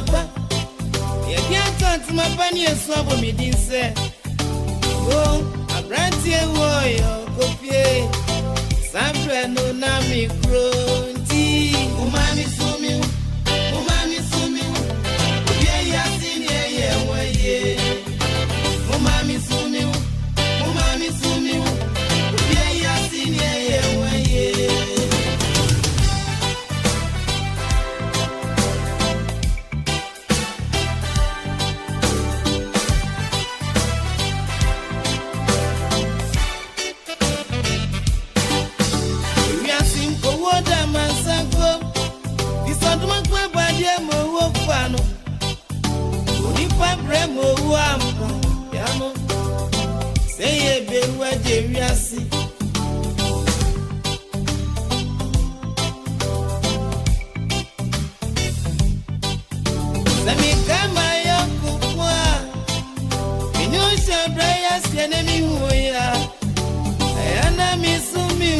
papa. You can't touch my bunny and swab me, didn't say. Oh, a brand new warrior, copy. Sample no nami grunty. Umami sumi, umami sumi. Yeah, yeah, senior, yeah, why, yeah. Umami sumi, umami sumi. Yeah, yeah, senior, yeah, why, yeah. Say, baby, where you see? Let me come my uncle. You know, shall Brian's enemy who are. I am missing me.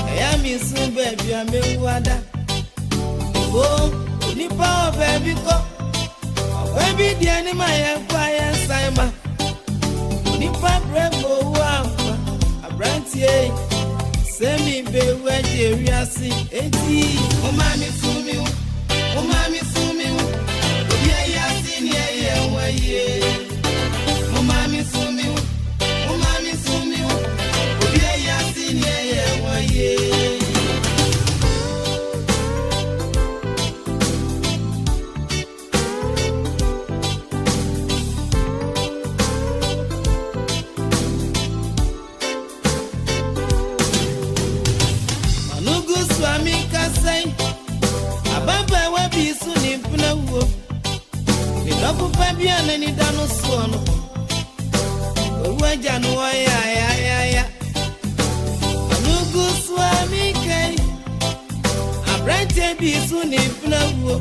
I am missing baby. I'm a water. Oh, Nipa, baby, go. Baby, the animal, I am fire, Simon. Nipa bremo wampa abrantie semi be waje wiase enti o mami sumi obi ayase ni eye waye o mami sumi obi ayase ni eye waye. Babiana ni dano sono Waja no ya Anugu swami kai Abrante bisu ni pnawo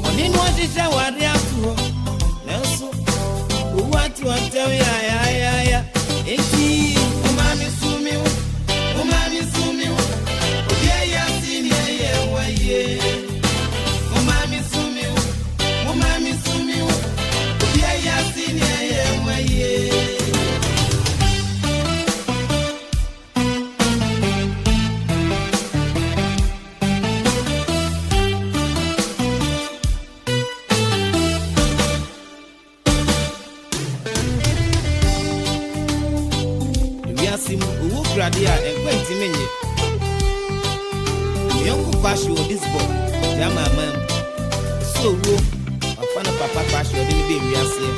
Oni no jija wari atuo Nenso Uwatu wantew ya Enti Umami sumi Oye ya sini ya waye Umami sumi Oye ya sini ya waye. Simu uwu gradia ekwe ntimenye Yonku kwashi o this boy Jama mam So wo Afana papa kwashi o dini be wiase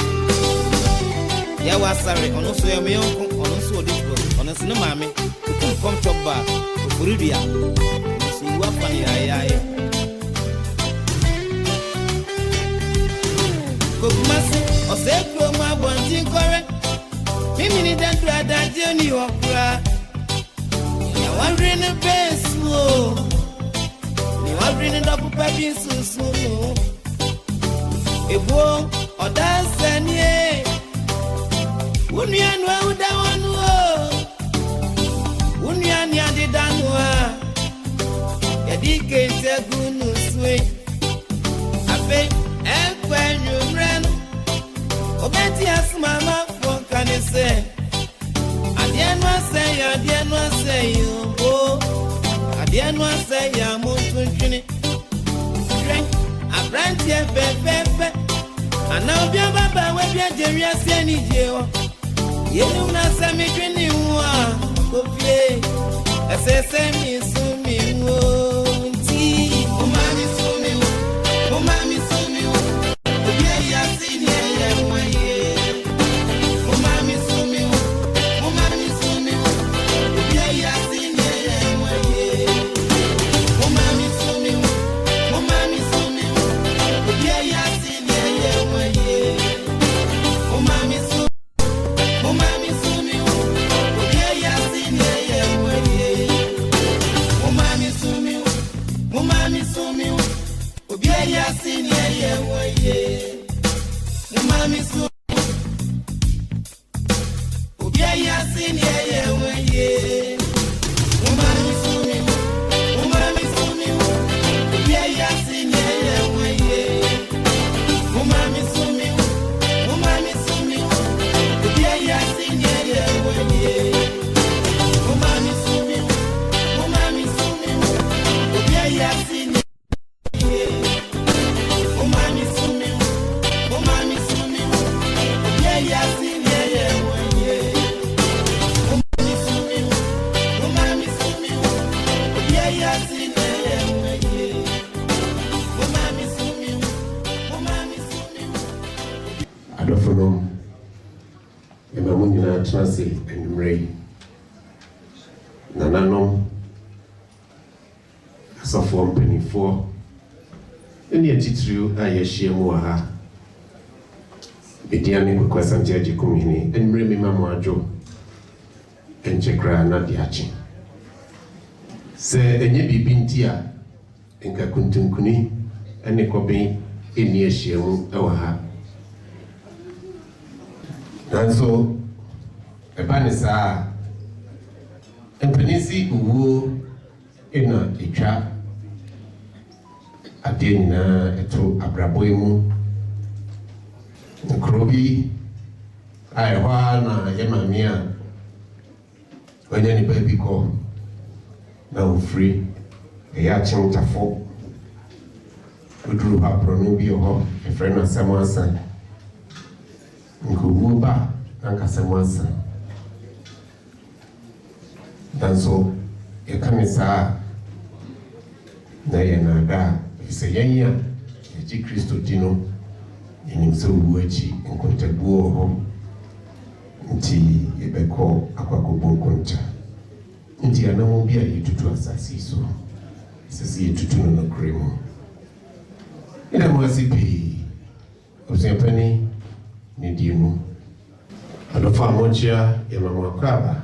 Ya wasare ono so yome yonku ono so o this boy Ono so no mame Kukum kom chokba Ofuridia So wo afana ya Kokumasi Ose kro mwa bonti kore Mimi ni dandu adagye ni okura Ya wawri ni besu Ni wawri ni dopu pepi susu Ebo odanse niye Unyanu wa udawanu Unyanu ya didanu Yadike ntegunu swe Ape ekwe nyumrenu Obeti asumama Can say, I dare not say, oh, I dare not say, I'm on to drink. I brand here, pepe, and now be a baba with your gerius any jail. You know, not say me drinking one, go play. I say, send me so me, oh, tea, oh, mammy, so me, oh, mammy, so me, oh, yeah, yeah, see, yeah, Sini Adwafonom emamu nyina tena se anwumre nananom asafo mpanifo eni atitiriu a yɛahyia mu wɔ ha Ediane Kwakwasa Ntiagye Kumini anwumre mi mamu adwo enchekra na diachi se enye bibi nti a enka kuntunkuni ene kobe eni ahyia mu ɛwɔ ha nanso eba ne saa empanisi uwo ena etwa ade nyinaa eto abrabɔ mu nkrobi ayɛhɔ na yɛmame a wanya ni baby ko na ofri ɛyɛ akyentafo oduru ha prono bi ho efre na samansa nkobu ba anka samansa danso ekamisa na yena da iseyanya eji Kristo dino yenimse ubu echi nkontabuo ho nti yebeko akwakobo nkonta nti anamu bia yetutu asasi so sisi yetutu no kremo ina mwasipi usempani ni dimu alofa moja ya mama kwaba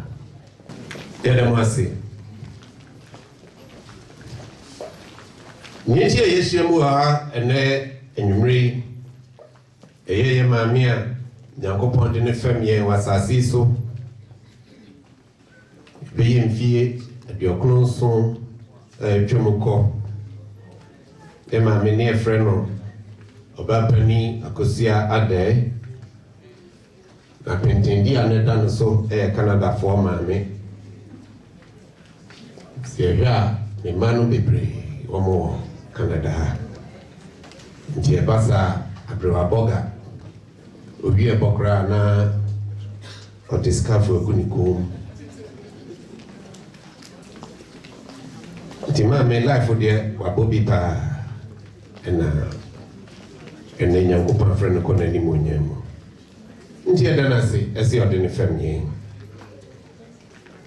dada mwasi nyeti yeshemu ha ene enwumre eye mamia Nyankopɔn de ne fam yɛn wasase so bɛyɛ mfie aduɔkron nson twam kɔ ɛma me ne ɛfrɛ no ɔbapani Akosua Adae na pentendi a ne da no so ɛyɛ Canadafoɔ maame sɛ ɛhwɛ a ne mma no bebree wɔn wɔ Canada ha nti ɛba saa abrɛwabɔga obi ebokra na otiskafu ekuniko tima me life de wabobi pa ena Nyankopɔn afrɛ no kɔ n'anim onyam nti ɛda na se ɛsɛ ɔde ne fam yɛn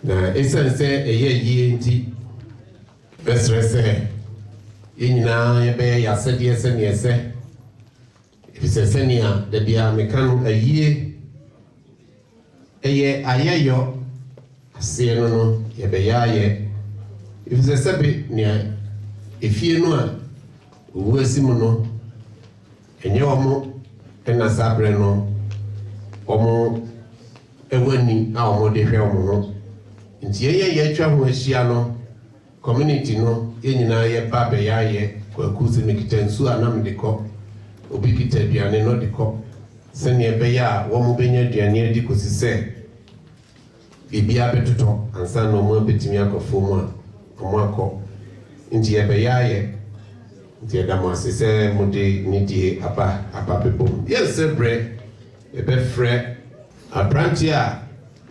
na esan sɛ ɛyɛ yie nti bɛsrɛ sɛ yɛn nyinaa yɛbɛyɛ yɛasɛdeɛ sɛ ne ɛsɛ Sesenia de bia mekano ayie eye ayeyo ase no no ye be yaye ifisesebe ne efie no a owuasimu no enye omo ena sabre no omo ewani a omo de hwe omo no nti ye atwa ho ahia no community no ye nyina ye ba be yaye kwakuzi mikitansu anam de kɔ obi kita aduane no de kɔ sɛnea ɛbɛyɛ a wɔn bɛnya aduane adi kɔsi sɛ biribiara bɛtotɔ ansa na wɔn abɛtumi akɔ fam a wɔn akɔ nti ɛbɛyɛ ayɛ nti ɛda mo ase sɛ mo de ne die aba bɛbɔ mu yɛnsɛ brɛ yɛbɛfrɛ aberante a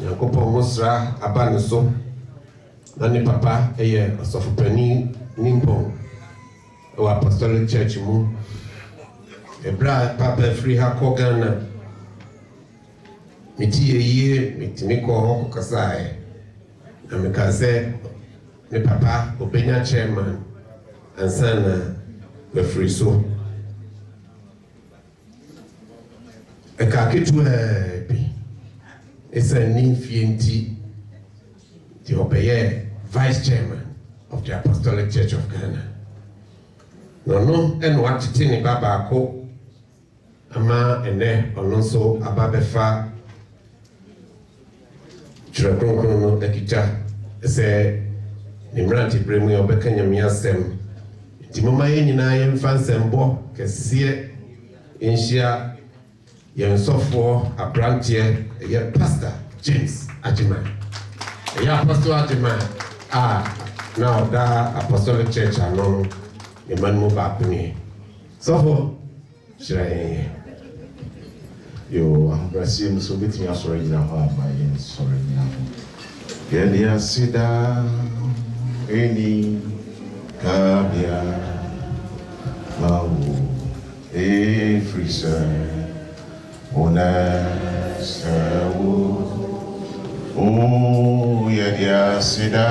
Nyankopɔn mo sra aba ne so na ne papa ɛyɛ ɔsɔfopanin Nimpɔn ɛwɔ Apostolic Church mu Ebra papa free ha kɔ Ghana meti yeye metimi kɔ hɔ kasae na meka sɛ ne papa obenya chairman ansa na bɛfiri so ɛka ketewa bi ɛsɛ ne mfie nti de ɔbɛyɛ vice chairman of the Apostolic Church of Ghana no ɛna watete ne ba baako ama ene ono nso aba bɛfa twerɛ kronkron no akita sɛ ne mmerante berɛ mu yɛ ɔbɛka Nyame asɛm nti moma yɛn nyinaa yɛmfa nsɛmbɔ kɛseɛ nhyia yɛn sɔfoɔ aberanteɛ ɛyɛ Pastor James Agyeman ɛyɛ Apostle Agyeman a na ɔda Apostolic Church ano ne ma no mu baako ne sɔfo hyerɛ yɛn Yo, Brasil, so bit me as already now, my sorry now. Gelia Sida, Eni, Kabia, Mau, Freezer, Oh, yeah, Sida,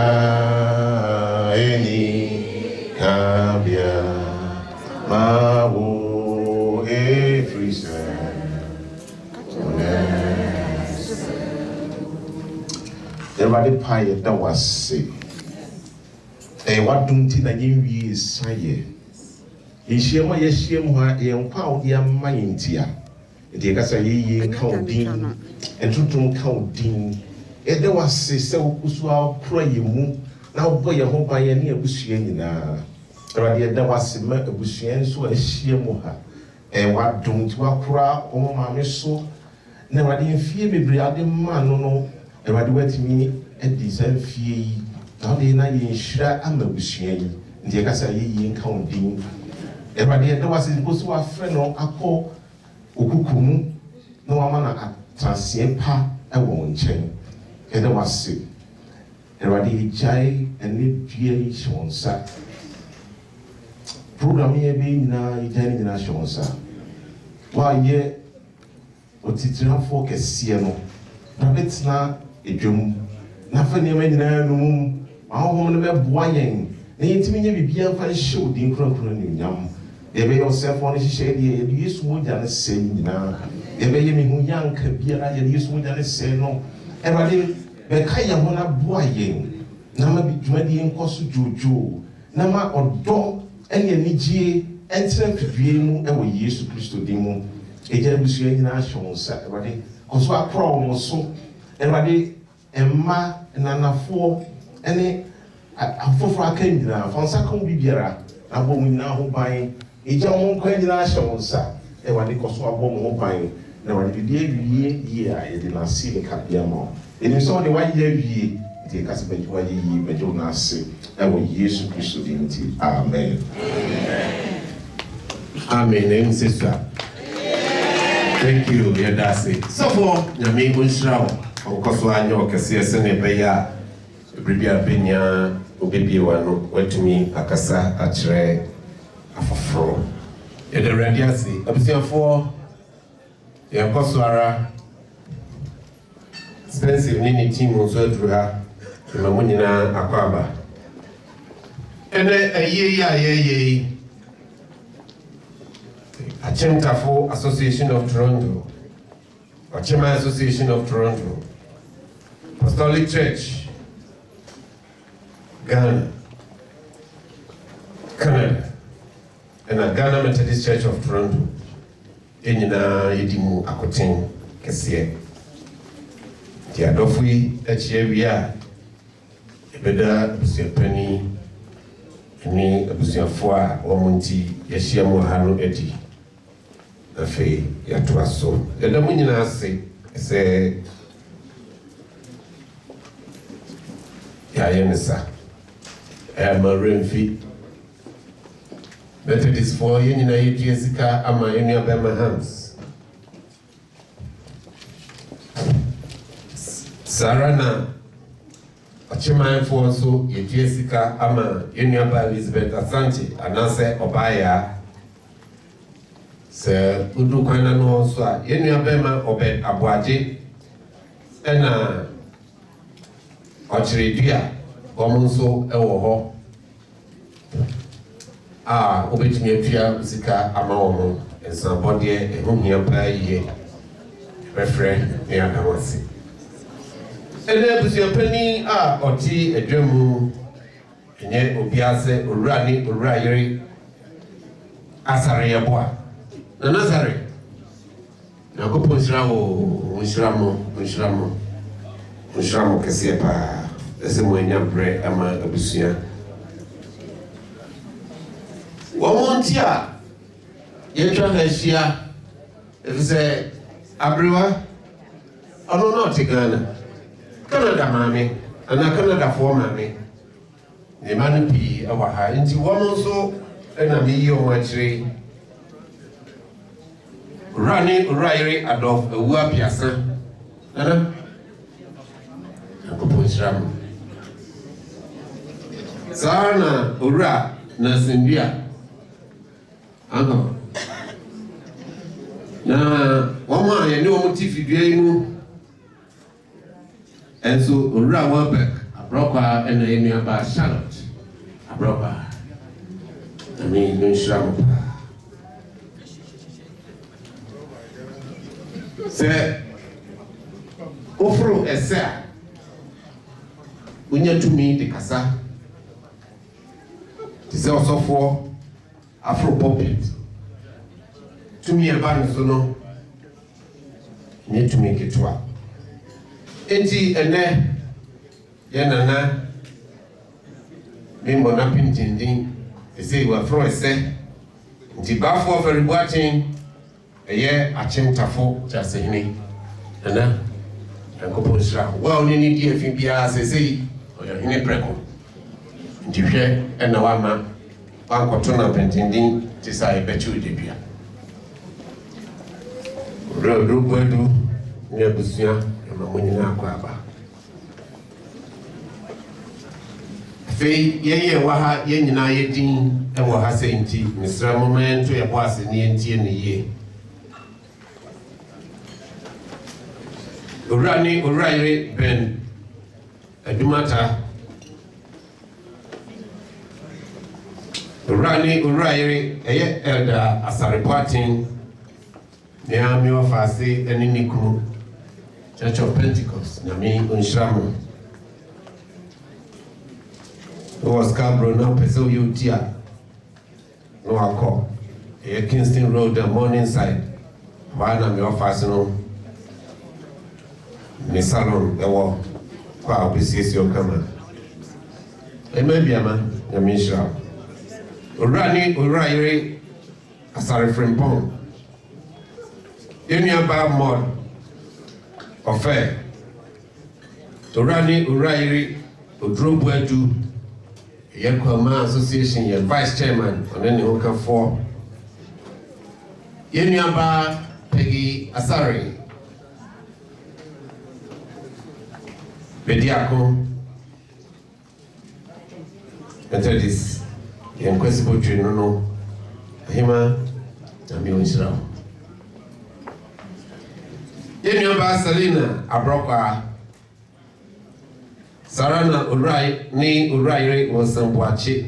any Kabia, Mawo, every everybody pie that was sick. What don't think that you is say? In Shema, yes, Shema, and pound your mind here. It is a ye counting and to counting. If there was a so pray you now boy a home by any Bushian. There was a Bushian, so a Shemoha. And what don't you cry, oh, mammy, so never didn't fear me, bloody man, no, and what went to me and deserve fee. Now they na yin shira ama busuan yi kasa yin counting everybody there was supposed to have friend no akọ okukumu no amana transie pa e wo nchen e there was everybody jai eni due shonsa program ye be nyina ijani nyina shonsa wa ye otitira fo kese no na betina edwum na fa ne nyina no how woman be boying. They intimate me be a show the incredible yam. They be yourself on his shady, you use more than a saying now. They be me who young can be a use more than a say no. Everybody, the Kaya Mona boying. Nama be Jumadi and Kosu Jojo. Nama or dog, any Niji, enter to Viemu, and we used to Christo Demo. A generous in our show, everybody. Because what problem was so. Everybody, and Ma and Anna 4. Any afofra kan nyina fansa kan bibiara abom nyina ho ban eja mo kan nyina hyewonsa e wade koso abom ho ban na wade bidie wie a ye de na si le kabia mo eni so de waye wie de kase be waye yi be jo na se e wo Yesu Kristo di nti amen amen sister thank you ya dase so for nyame go nshirawo okoso anyo kese ese ne be ya Bribia Benya, Ubibi one, went to me, Akasa, Atre, Afafro. Yet the radiasi, Absia 4, the Akoswara, expensive Nini team was Zodra, the Mamunina Akwaba. And a ye, Achemtafo Association of Toronto, Achema Association of Toronto, Apostolic Church. Ghana, Canada, and a Ghana Methodist Church of Toronto. Enina yedimu akoten kese. Ti adofui echiewia ebeda busiapani ni abusiafo a omunti yehia mu hanu edi. Afi yatoa so. Yeda mu nyina ase se ya yenesa. I'm a Renfi. Methodist for United Jessica, I'm a Union Birmingham's. Sarana, a Chiman for so, Jessica, I'm a Union by Elizabeth Asante, and Nasa Obaya. Sir Udu Kana no so, Union Birma Obed Abuaji, and a Ochiridia. Omunso ewo obetumi atua sika ama omo ensambode ehunhia pa yie refre ne adawase ene busuapani oti edwemu enye obiase owurani owurayere asare yeboa na nazare na koponsira wo nshiramo kese pa ese mwenya bre ama abusia womontia yetwa hashia efise abrewa ono no tigana Canada mami ana Canada for mami ne manu pi awa ha nti womonso ena mi yi o achire rani uraire adof ewa piasa ana akoponsram Sana ura na simbia ano na wɔn a yɛne wɔn ti fidua yi mu nso owura Welbeck abrɔkwa ɛna yɛn nuaba Charlotte abrɔkwa ɛmi nhyira mo sɛ oforo ɛsɛ a wonya tumi de kasa te sɛ ɔsɔfoɔ afro pulpit tumi ɛba ne so no nye tumi ketewa enti ɛnɛ yɛ nana me mbɔna pintindin ɛsɛ wɔaforo ɛsɛ nti baafoɔ fɛrebuaten ɛyɛ akyemtafo kyasehene nana yankopɔn hyira wa ɔne ne di afi biara sɛsɛyi ɔyɛ hene prɛko nti hwɛ ɛna wama wankɔto na pintindin te sɛ yɛbɛkyi wo debua Robuadu ne abusua ɛma mo nyinaa akɔ aba afei yɛyɛ wɔ ha yɛn nyinaa yɛdin ɛwɔ ha sɛ nti mesrɛ mo ma yɛnto yɛbɔ ase ne yɛntie ne yie owura ne owura yere bɛn adumata owura ne owura yere ɛyɛ ɛda asarepoaten Nea mi wafase eni nikru Church of Pentecost na mi unshramu was Scarborough now peso utia no akọ Kingston Road and Morningside wana mi wafase no mi salon ewo kwa obisiesi okama maybe ama na mi nshramu urani urayire asare frimpong Yeniaba mod ọfẹ Torani Urairi Odrobuadu Yekwama Association yẹ vice chairman ọ̀nà ni wọ́n kà fọ́ Yeniaba Peggy Asare Bediako Methodist yẹn kwesibó twe nono ahima na mi onhyira Yenyaba Selina abrokwa Sarana Urai ni Uraire Wosambuachi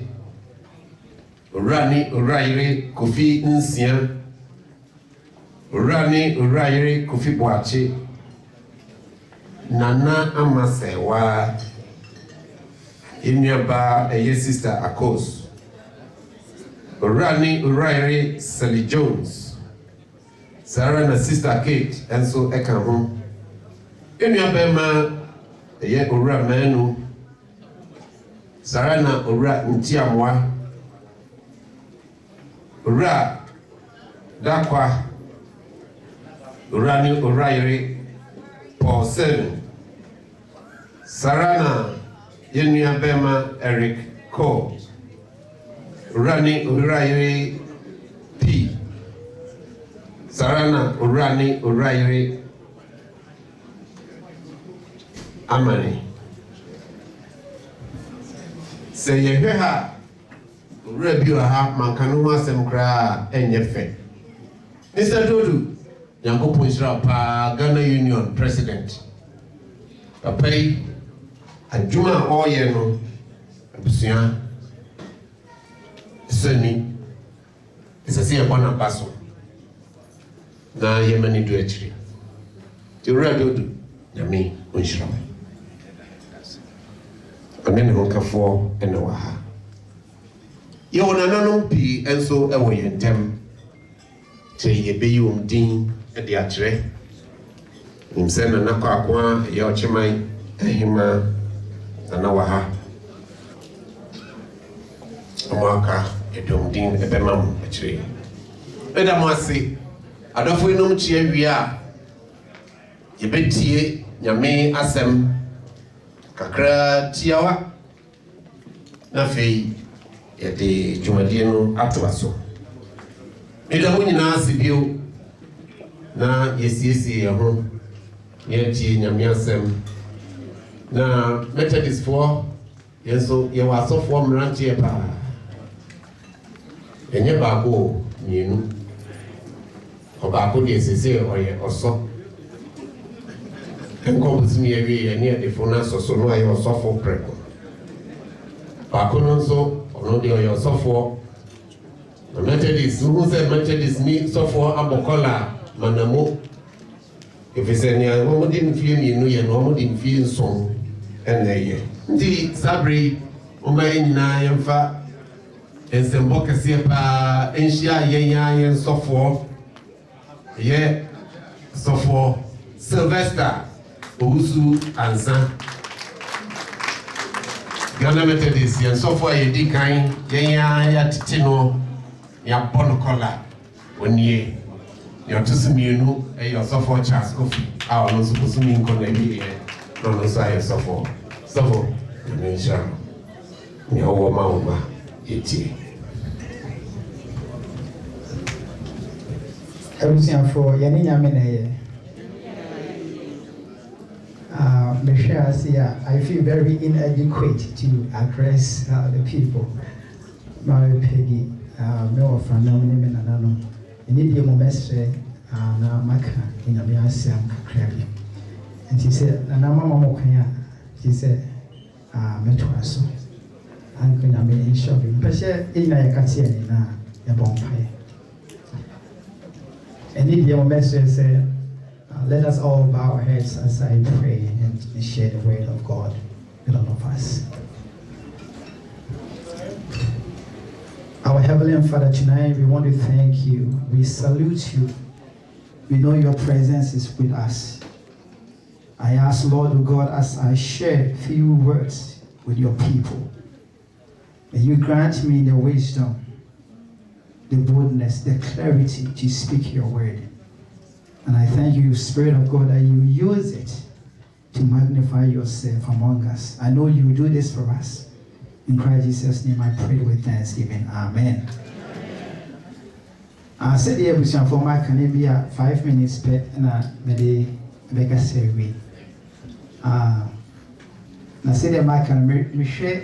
Urani Uraire Kofi Nsia Urani Uraire Kofi Boachi Nana Amasewa Yenyaba eye sister Akos Urani Uraire Sally Jones Sarah na sister Kate and so eka ho enua bema eye owura manu Sarah na owura ntiamwa owura dakwa owura ni owuraire Paul 7 Sarah na yenua bema Eric Cole owura ni owuraire P Sarana Urani Urairi Amani Se yehwe ha ura bi wa ha mankano ho asem kra enye fe Mr. Dodu Yankopɔn hyira pa Ghana Union President Papai adwuma ɔyɛ no abusua sani esase yɛ bɔna baso na yemani do achiri ti Dodu nyame onhyira ɔne ne nkafo ɛna wɔ ha yɛwɔ nananom pii nso ɛwɔ yɛn ntam kyerɛ yɛbɛyi wɔn din de akyerɛ nim sɛ nana kɔakoa ɛyɛ ɔkyeman ahima nana wɔ ha ɔmo aka ɛdɔm din ɛbɛma mo akyerɛ ɛda mo ase adɔfo inom kyia wie a yɛbɛtie nyame asɛm kakra tiawa na afei yɛde dwumadie no atoa so ɛda mo nyinaa ase bio na yɛsiesie yɛn ho yɛtie nyame asɛm na Methodistfoɔ yɛn nso yɛwɔ asɔfoɔ mmeranteɛ paa ɛnyɛ baako mmienu Obaako de sese oye oso enkobusumi ewi ye ne de fona soso no aye osofo preko baako no so ono de oye osofo Methodist who say Methodist ni sofo abokola manamo efese ni awo de nfie ni nu ye no mo de nfie nson eneye ndi sabri o ma nyina yemfa ensembo kese pa enhia yen sofo ye sofo Sylvester Owusu Ansa Ghana Methodist yen sofo ye di kan yen ya tete no ya bono kola onie ya tusimienu e yo sofo Charles Kofi a ono so kusumi nko na bi no so aye sofo ni sha ni owo ma eti Everything for yani nyame na ye. I feel very inadequate to address the people. Mary Peggy, me wa from na me na no. Any day mo mesre na maka ina me asem kakra bi. And she said na mama mo kan ya. She said me to aso. An ko na me in shop. Pese ina ya katia ni na ya bon pai. And if your message said, let us all bow our heads as I pray and share the word of God with all of us. Our Heavenly Father, tonight we want to thank you. We salute you. We know your presence is with us. I ask, Lord God, as I share few words with your people, may you grant me the wisdom, the boldness, the clarity to speak your word. And I thank you, Spirit of God, that you use it to magnify yourself among us. I know you do this for us. In Christ Jesus' name I pray with thanksgiving. Amen. I said the evolution for my can 5 minutes per maybe make us say we. I said the my can share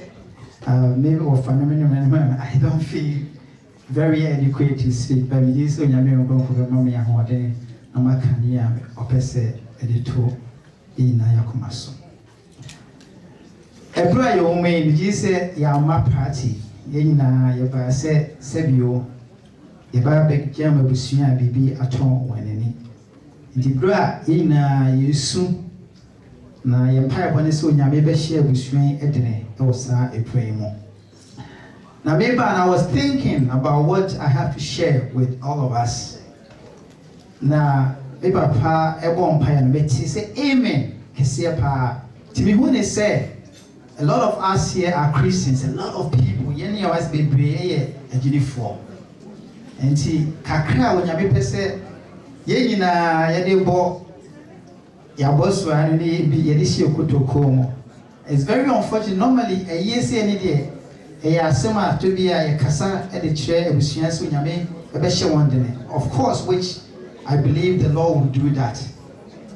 maybe or phenomenon. I don't feel very adequate to speak, but we so nyame go for mama ya hode na makania opese edito ina yakoma so. Ebra yo me bi say ya ma party ye nyina ye ba say sebio ye ba be jam abusua bibi aton wanani. Ndi bra ina yesu na ye pai bone so nyame be share abusua edene e wo sa eprai mu. Now, maybe I was thinking about what I have to share with all of us. Now, maybe pa ebon pa and beti say amen. Kesiya pa. Timi hune say a lot of us here are Christians. A lot of people yeni always be brave ejidi for. Enti kakra wonyame pese ye nyina ye de bo ya boso ani bi ye de shi okotoko mo. It's very unfortunate. Normally a year say any day asema to be a kasa e de kire abusua so nyame e be hye wondene. Of course, which I believe the Lord will do that.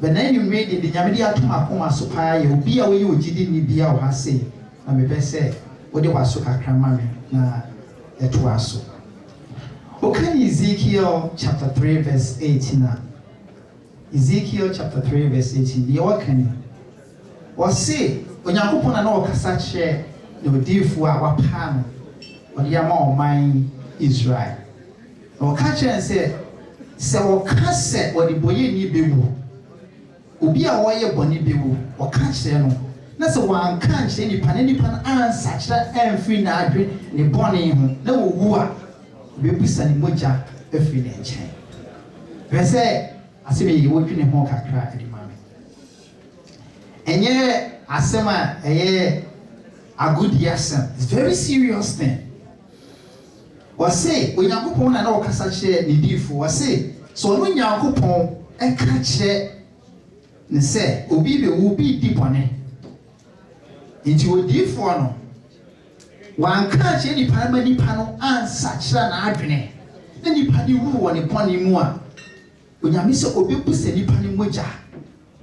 But then you made the nyame dia to akoma so pa ye obi a we ogidi ni bia o ha say na me be say wo de waso kakra ma me na eto aso. Okay, Ezekiel chapter 3 verse 18. Ezekiel chapter 3 verse 18. The okani was say onyankopon na o kasa kire no difu a wapano odi ama oman Israel. O ka kire se o ka se odi boye ni bewu obi a wo ye boni bewu o ka kire no na se wan ka kire ni pan ansa kire emfi na adwe ni boni hu na wo wu a bebusa ni moja efi ne nchen pese asebe yi wo twene ho kakra edi mame enye asema eye a good yasem. It's very serious thing. Was say when Yakupon and all Casache Nidifu was say so when Yakupon and catch ne say Obi will be deep on it. Into a deep one. One catch any paramedic panel and such an adrene. Then you paddy woo on a pony more. When you miss Obi puts any panny moja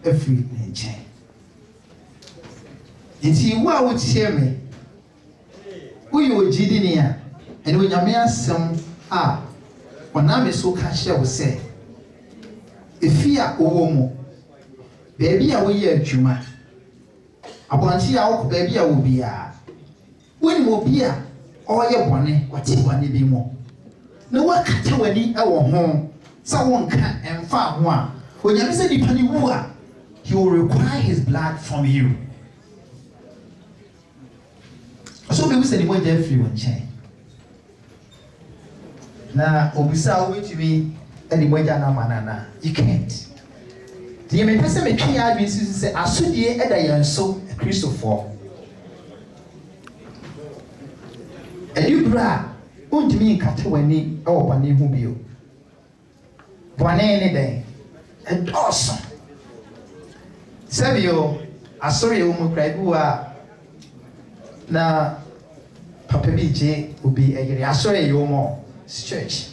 every chain. And see what would share me. We were Jidinia, and when your man some when I'm so catch will say, efia owo baby a we adwuma abonti a wo baby a wo bia woni mo bia oye bone kwati bone bi mo na wakata wani e wo ho sa wonka emfa ho a onyame se nipa ni wu a he will require his blood from you. So we say the more free one chain. Na obisa we to be any more jana manana. You can't. The me person me twi ya bi say asodie eda yan so Christopher. Edu bra ontimi nkate wani e wo bane hu bio. Bane ne den. Awesome. Sabio asori o mu krai bua na papa bi je obi egere asori yo mo church.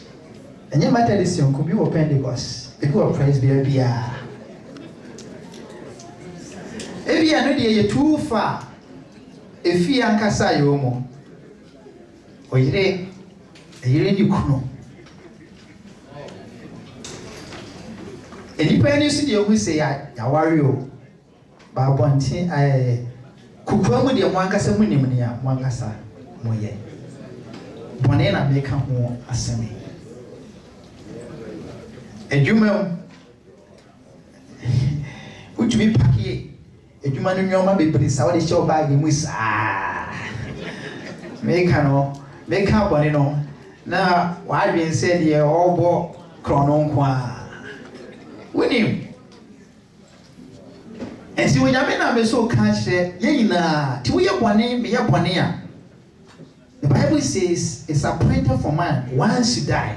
Enye Methodist yon kubi wo Pentecost. Ebi wo Presbyteria. Ebi anu de ye too far. Efi ankasa yo mo. Oyire ni kuno. Enipa ni su de hu se ya ware o. Ba bontin kukwa mu de mo ankasa mu nim ne ya mo ankasa mo ye. Bone na me ka ho asemi. Edwuma utumi paki edwuma no nyoma bebre sa wode show bag mu sa. Me ka bone no na wa adwen se de obo krono nkwa. Winim ensi wonyame na me so ka kire ye nyina ti wo ye bone me ye bone a the Bible says it's appointed for man once you die.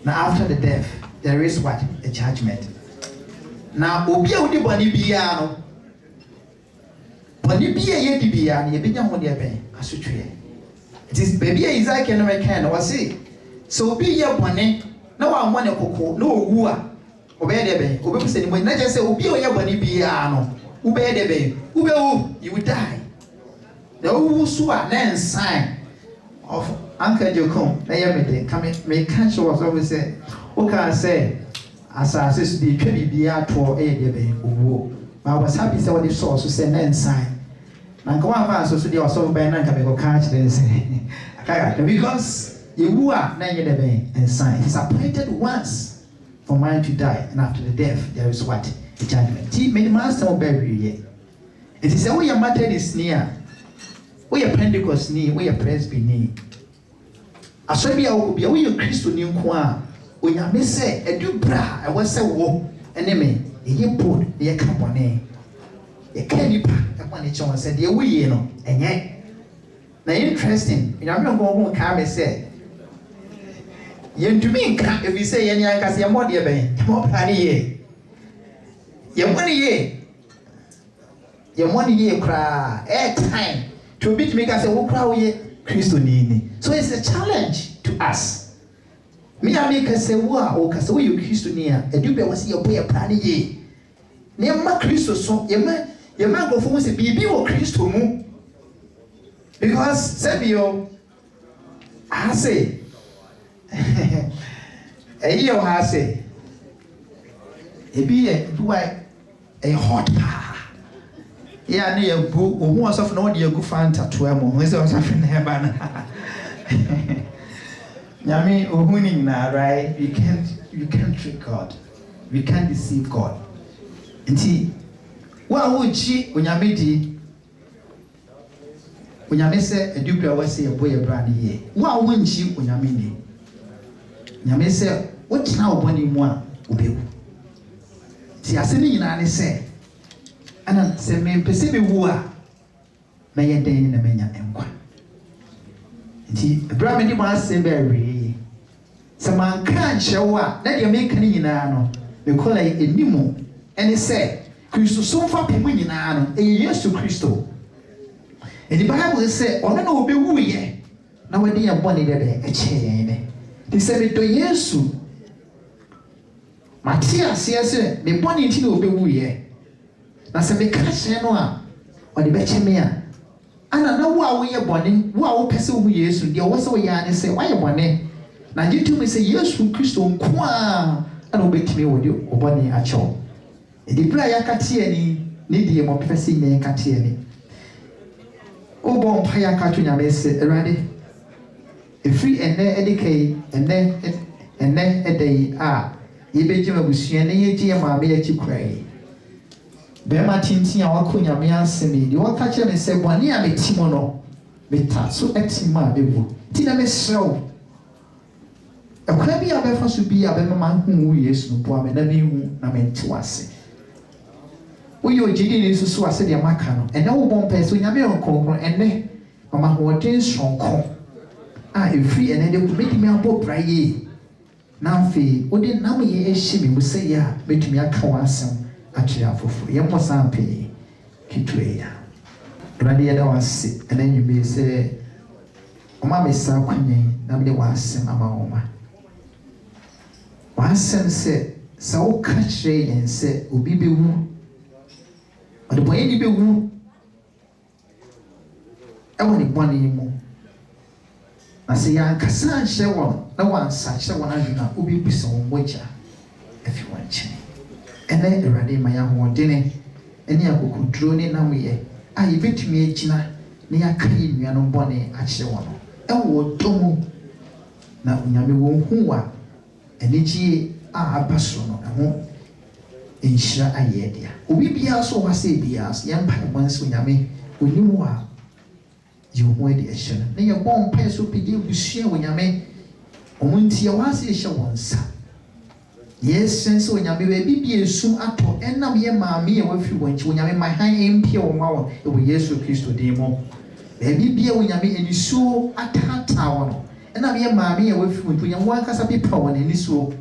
Now after the death there is what? A judgment. Now obi a wodi bone bia no bone bia ye di bia na ye benya ho de ben asotwe. It is baby Isaac no me kan no say so obi ye bone na wa mo ne kokko na owu a obey de ben obi pese ni mo na je say obi o ye bone bia no obey de ben obewu you will die. The owu a na sign of Uncle Jocom na ye me de come me catch was always say o can say asase di twa bibia to e de ben owu ma was happy say what the source say na sign na nka wa fa so de oso ben na nka me go catch them say akaya because you are na ye de ben sign it's appointed once for man to die, and after the death there is what? A judgment. See, many master will bury you. It is a way your matter is near. We are Pentecost near, we are Presby near. I saw me out be away your Christo new qua. When you may say, a do bra, I was a war, enemy, a ye put, a company. A candy pack upon each one said, dear, we, you know, and yet. Now, interesting, and I'm not going to come and say, yen to me if you say any anka say mo de ben mo plan ye ye money ye kra time to bit me say wo kra wo ye Christo ni. So it's a challenge to us. Me a make say wo a o ka say wo ye Christo ni a edu be wo say ye boy plan ye ne ma Christo so ye ma go for say bibi wo Christo mu because Sabio I say eyo ha say ebi e duai e hot pa ya na yagu ohu osof na wode yagu fanta to am ho se osof na e ba na nyame ohu ni na right you can't trick God, we can't deceive God. Nti wa wo chi onyame di onyame se edupra wa se ebo ye bra ne ye wa wo nchi onyame ni nyame se wotina oboni mu a obewu ti ase ni nyina ne se ana se me pese be wu a na ye den na menya enkwa nti bra me di mo ase be ri se man kan chewo a na de me kan nyina no me kola enimu ene se Kristo so fa pe mu nyina no e Yesu Kristo e di Bible se ono na obewu ye na wadi ya boni de e che ye ne. He said, "To Yesu, Matthias, yes, me boni ti no obewu ye. Na se me ka che no a, o de be che me a. Ana na wo a wo ye boni, wo a wo pese wo Yesu, de wo se wo ya ne se, wo ye boni. Na jitu me se Yesu Kristo nko a, na na obetimi wodi obone acho edi bra ya kate ani ne die mo pese nye kate ani obo mpa ya kato nyame se erade efri ene edikai ene edai a yebeji mabusua ne yeji ya maame ya chikrai be ma tintin a wako nyame asemi di waka che me se bwane a metimo no meta so etima bebu ti na mesrew ekwa bi abefa so bi abema hu Yesu bo ame na mehu na menti wase uyo jidi ni susu ase de maka no ene wo bon pese nyame onkonkron ene mama hoden sonko a efri ene de ku metimi abo braye na mfe odi nam ye ehye me musai a metimi aka wasem atwe afoforo ye mosa ampe kitwe ya radi ya da wase ene nyume se oma mesa kwanye na mde wasem ama oma wasem se sa o ka kire yen se obi bewu ade boye ni bewu ewo ni boni mu na se ya kasa hye won na wansa hye won aduna obi bisa won moja afi wanche ene erade ma ya ho dene ene akokuduro ne namye a yebetumi agina ne yakai nuano bone ahye won ewo tomu na unyame won huwa eniji a abaso no ho enhyira ayedia obi bia so wase bia yampa bonso nyame onimu a yehu edi ehye ne ye bon pa so pidi busua wonyame omunti ya wase ehye wonsa yes sense wonyame be bibia esum ato enam ye maame ye wafi wonchi wonyame mahan empie wo mawo e wo Yesu Kristo demo be bibia wonyame eniso atata wo no enam ye maame ye wafi wonchi wonyame wankasa pipa wo ne eniso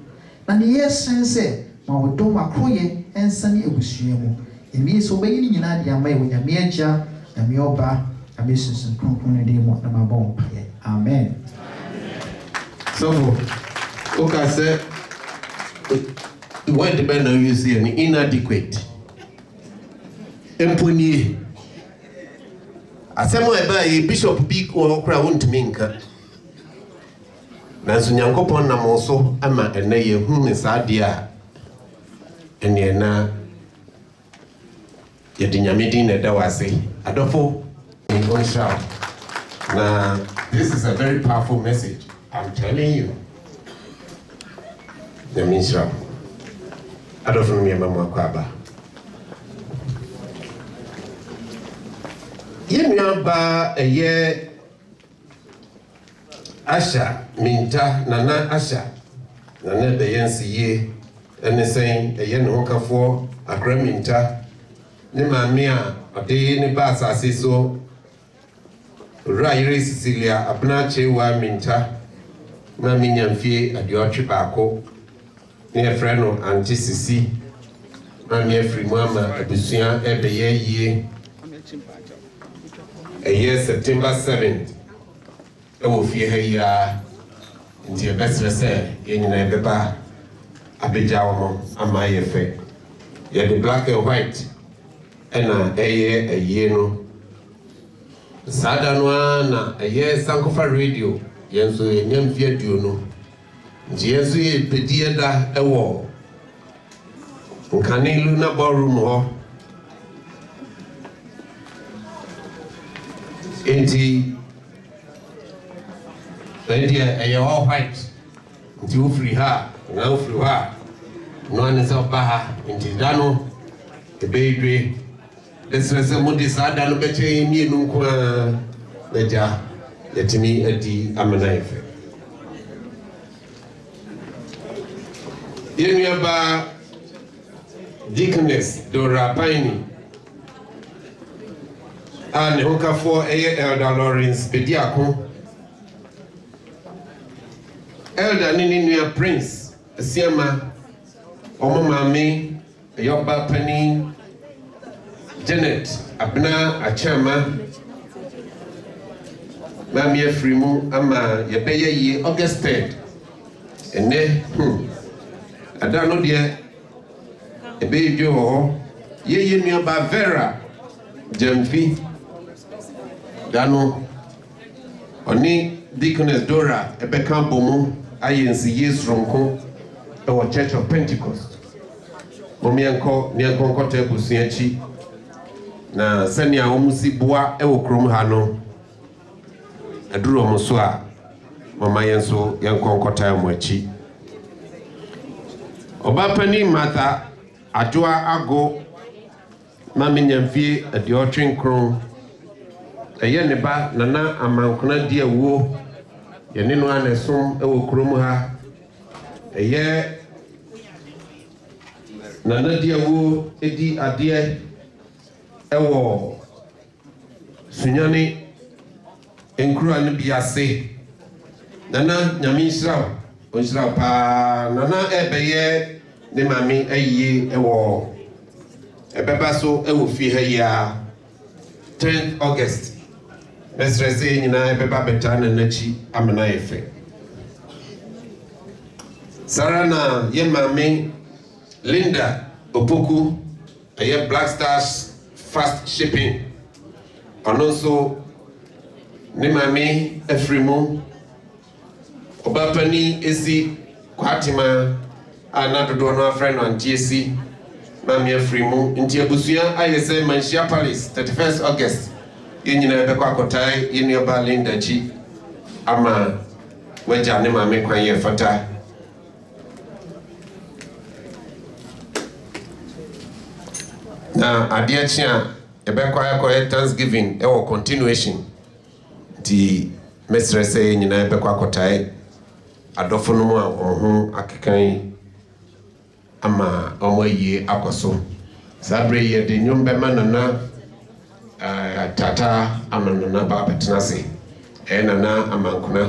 na ne yes sense ma wodo makroye ensani ebusua mu emi so be yin nyina dia mai wonyame agya na me oba abesusun kronkron ne demo na mabon paye amen. So okay say the word the man you see an inadequate empony asemo eba e bishop big o kra wontumi nka nanso nyankopon na mo so ama ene ye hu ne saade a ene na ye dinyamedi na da wase adofo in one shout. Now this is a very powerful message, I'm telling you. The minister adofo me mama kwaba yemia ba eye Asha minta nana Asha nana de yensiye ene sen eye ne hokafo akra minta ne maame a ode ne ba asase so Rairi Cecilia abnache wa minta na minyamfie adiotwe baako ne freno anti sisi na me free mama abusua ebeye yie September 7th ewo fie ha ya nti ebesre se yenyina ebeba abeja wo ama yefe ye the black and white ena eye no sada no na Sankofa radio yenso yenyamfie aduo no nti yenso ye pedie da ewo nkane Luna ballroom ho enti eye all white nti wo free ha na wo free ha no ane se ba ha nti dano ebedwe desrese mo di sada no beche mi nu ko leja yetimi adi amenaife yenyaba Deaconess Dora Paini and Hokafo Elder Lawrence Bediako Elder Nini Prince Siama Omamami Yoba Pani Janet Abna Achama Mami Frimu Ama Yabeye Ye August 3rd Ene Adano dear ebe jo ye nua ba Vera Jamfi dano oni Deaconess Dora ebe kan bomu ayensi Yesronko ɛwɔ Church of Pentecost momiɛnkɔ neɛnkɔnkɔtɔ abusua akyi na sɛnea wɔn si boa ɛwɔ kurom ha no aduru wɔn so a mama yɛn so yɛnkɔnkɔtɔ wɔn akyi ɔbapani Martha Adwoa Ago mami nyamfie aduɔtwe nkron ɛyɛ ne ba Nana Amankona di awuo yɛne no anesom ɛwɔ kurom ha ɛyɛ Nana di awuo edi adeɛ ɛwɔ Sunyane nkura no bi ase Nana nyame nhyiraw onhyiraw paa Nana ɛbɛyɛ ne mami ayie ɛwɔ ɛbɛba so ɛwɔ fie ha ya 10th August mesrɛ sɛ nyinaa ɛbɛba bɛtaa na n'akyi amena yɛ fɛ sara na yɛ mami Linda Opoku ɛyɛ Black Stars Fast Shipping ɔno nso ne mami afiri mu ɔbapani esi Kwatima a na dodoɔ no afrɛ no Antiesi mami afiri mu nti abusua ayɛ sɛ Manhyia Palace 31st August yɛn nyinaa bɛkɔ akɔtae yɛn nuaba Linda akyi ama wagya ne mami kwan yɛ fata na adeɛ kye a yɛbɛkɔ akɔyɛ Thanksgiving ɛwɔ continuation nti mesrɛ sɛ yɛn nyinaa bɛkɔ akɔtae adɔfo no mu a wɔn ho akekan ama wɔn ayie akɔ so saa bere yɛde nnwom bɛma Nana tata ama Nana ba bɛtena ase ɛyɛ Nana Amankona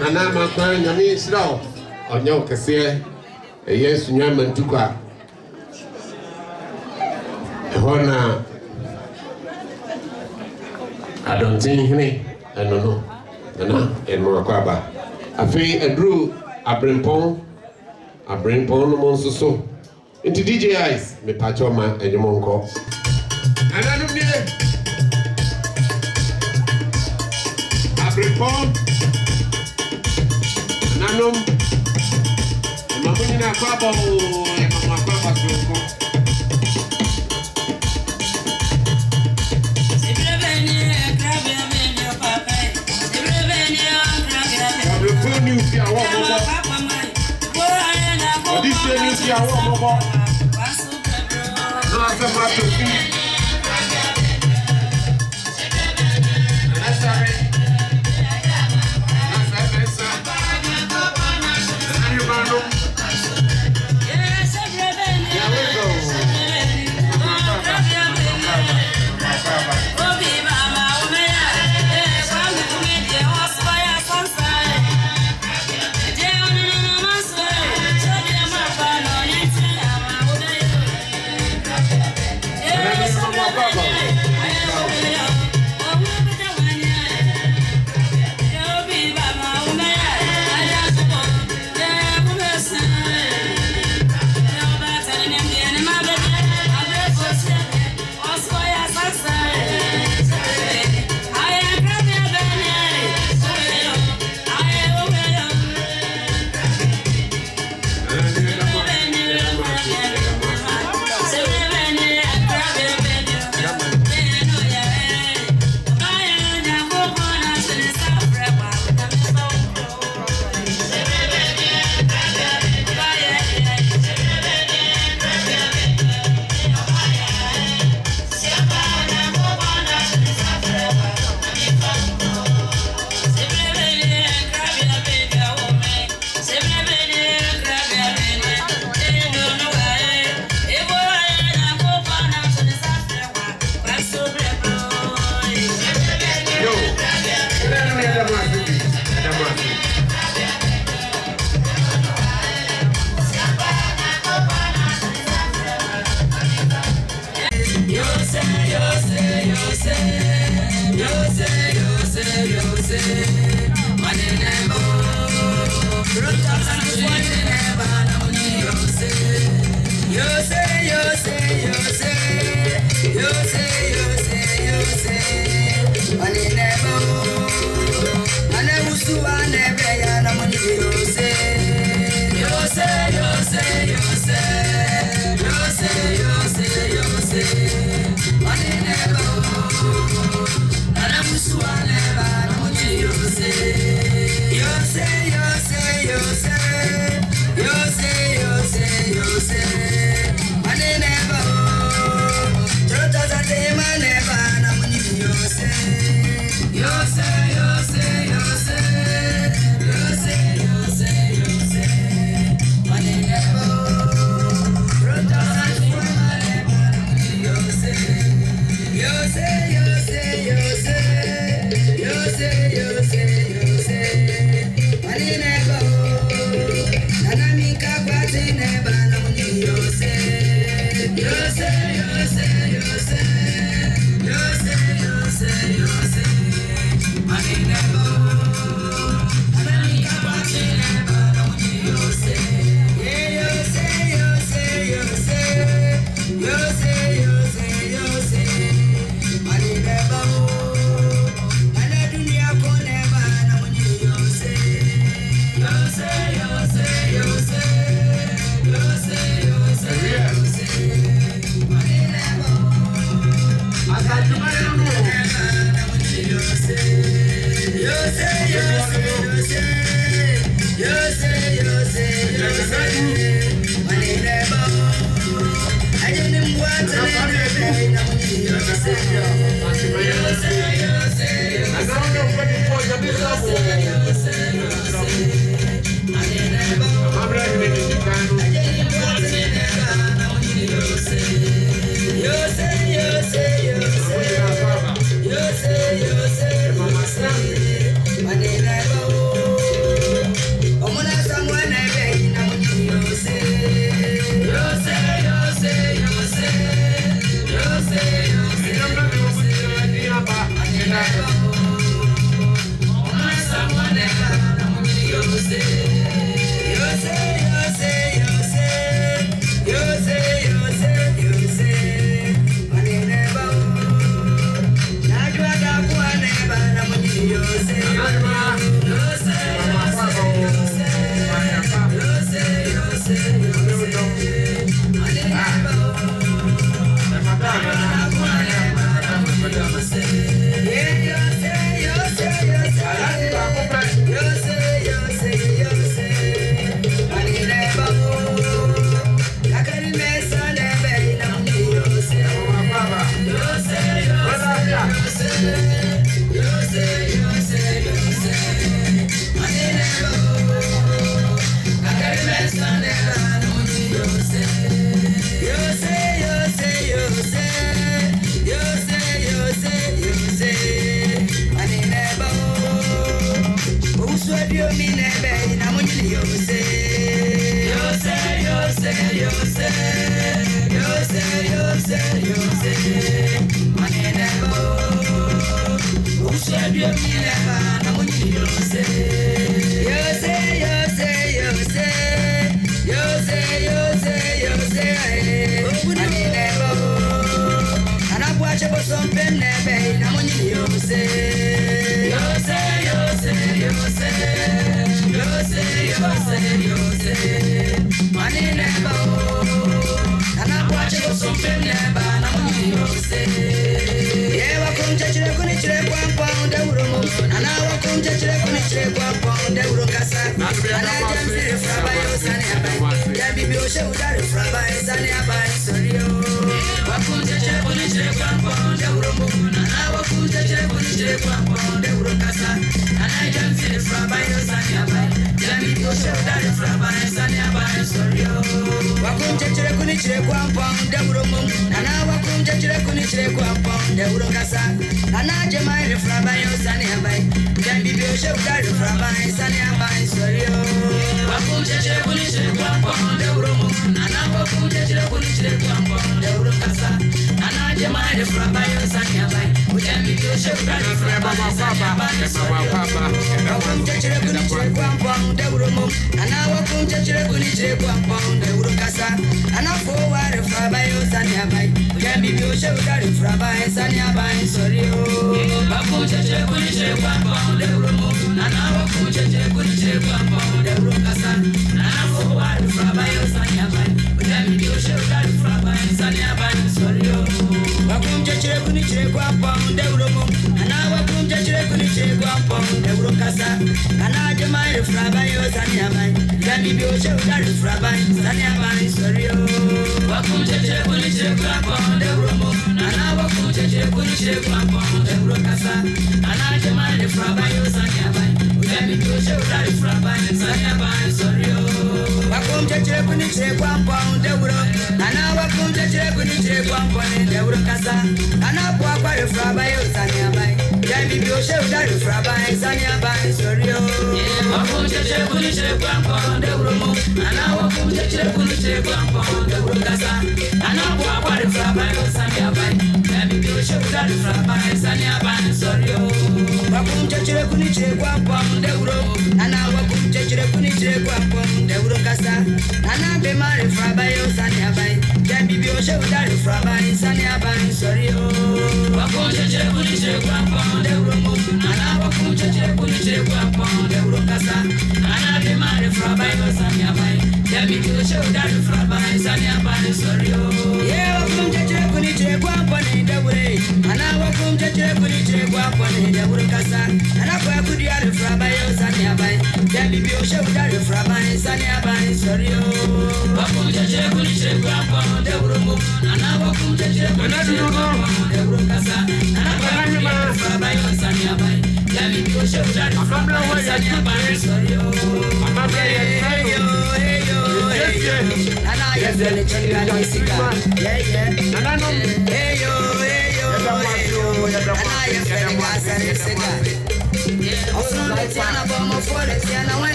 Nana Amankona nyame nhyira wo ɔnyɛ wo kɛseɛ Yes, Nyaman Tuka. Hona, I don't think any, I don't know. And Morakwaba. I feel a drew, I bring pong no monster so. Into DJ Ice, me Pachoma and your monko. And I don't need it. I bring pong. And I know. And my money na kwaba and my kwaba so. News here, what this news here, what no, I said my to You say,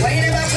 Why you never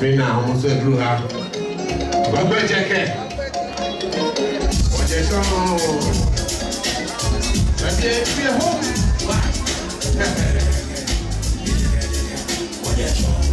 Fina almost a blue hat. But where jacket? What is on? Let's be a home. What is on?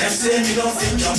Them say we no fit jump.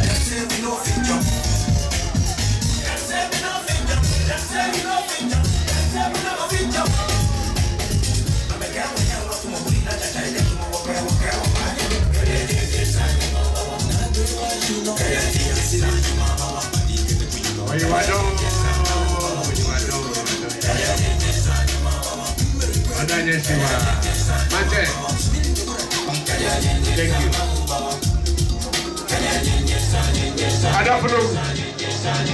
Them say we no fit jump. Them say Thank you. I don't know.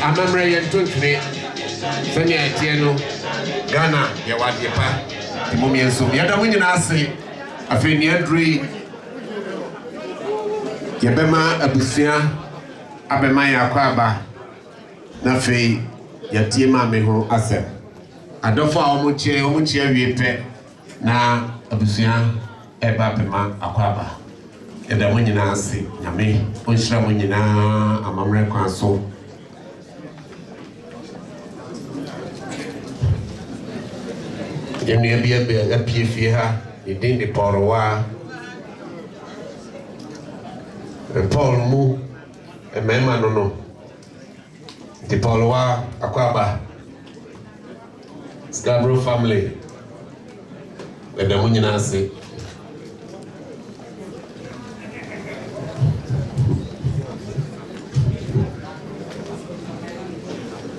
I'm a Marian Tuntuni. Sanya Tiano, Ghana, Yawadipa, the Mummy and so. Yada winning us, a Finiandri Yabema Abusia, Abemaya Kwaba, Nafe, Yatima Meho Asem. I don't follow Omuche, Vipe, na Abusia, Eba Pema Akwaba. Yada winning us, Yame, Unshra Winina, Amamre Kwanso. You may be a PFA, you didn't the Porowa, and Paul Moo, a man, no. The Porowa, Akwaba, Scarborough family, and the Munyanasi.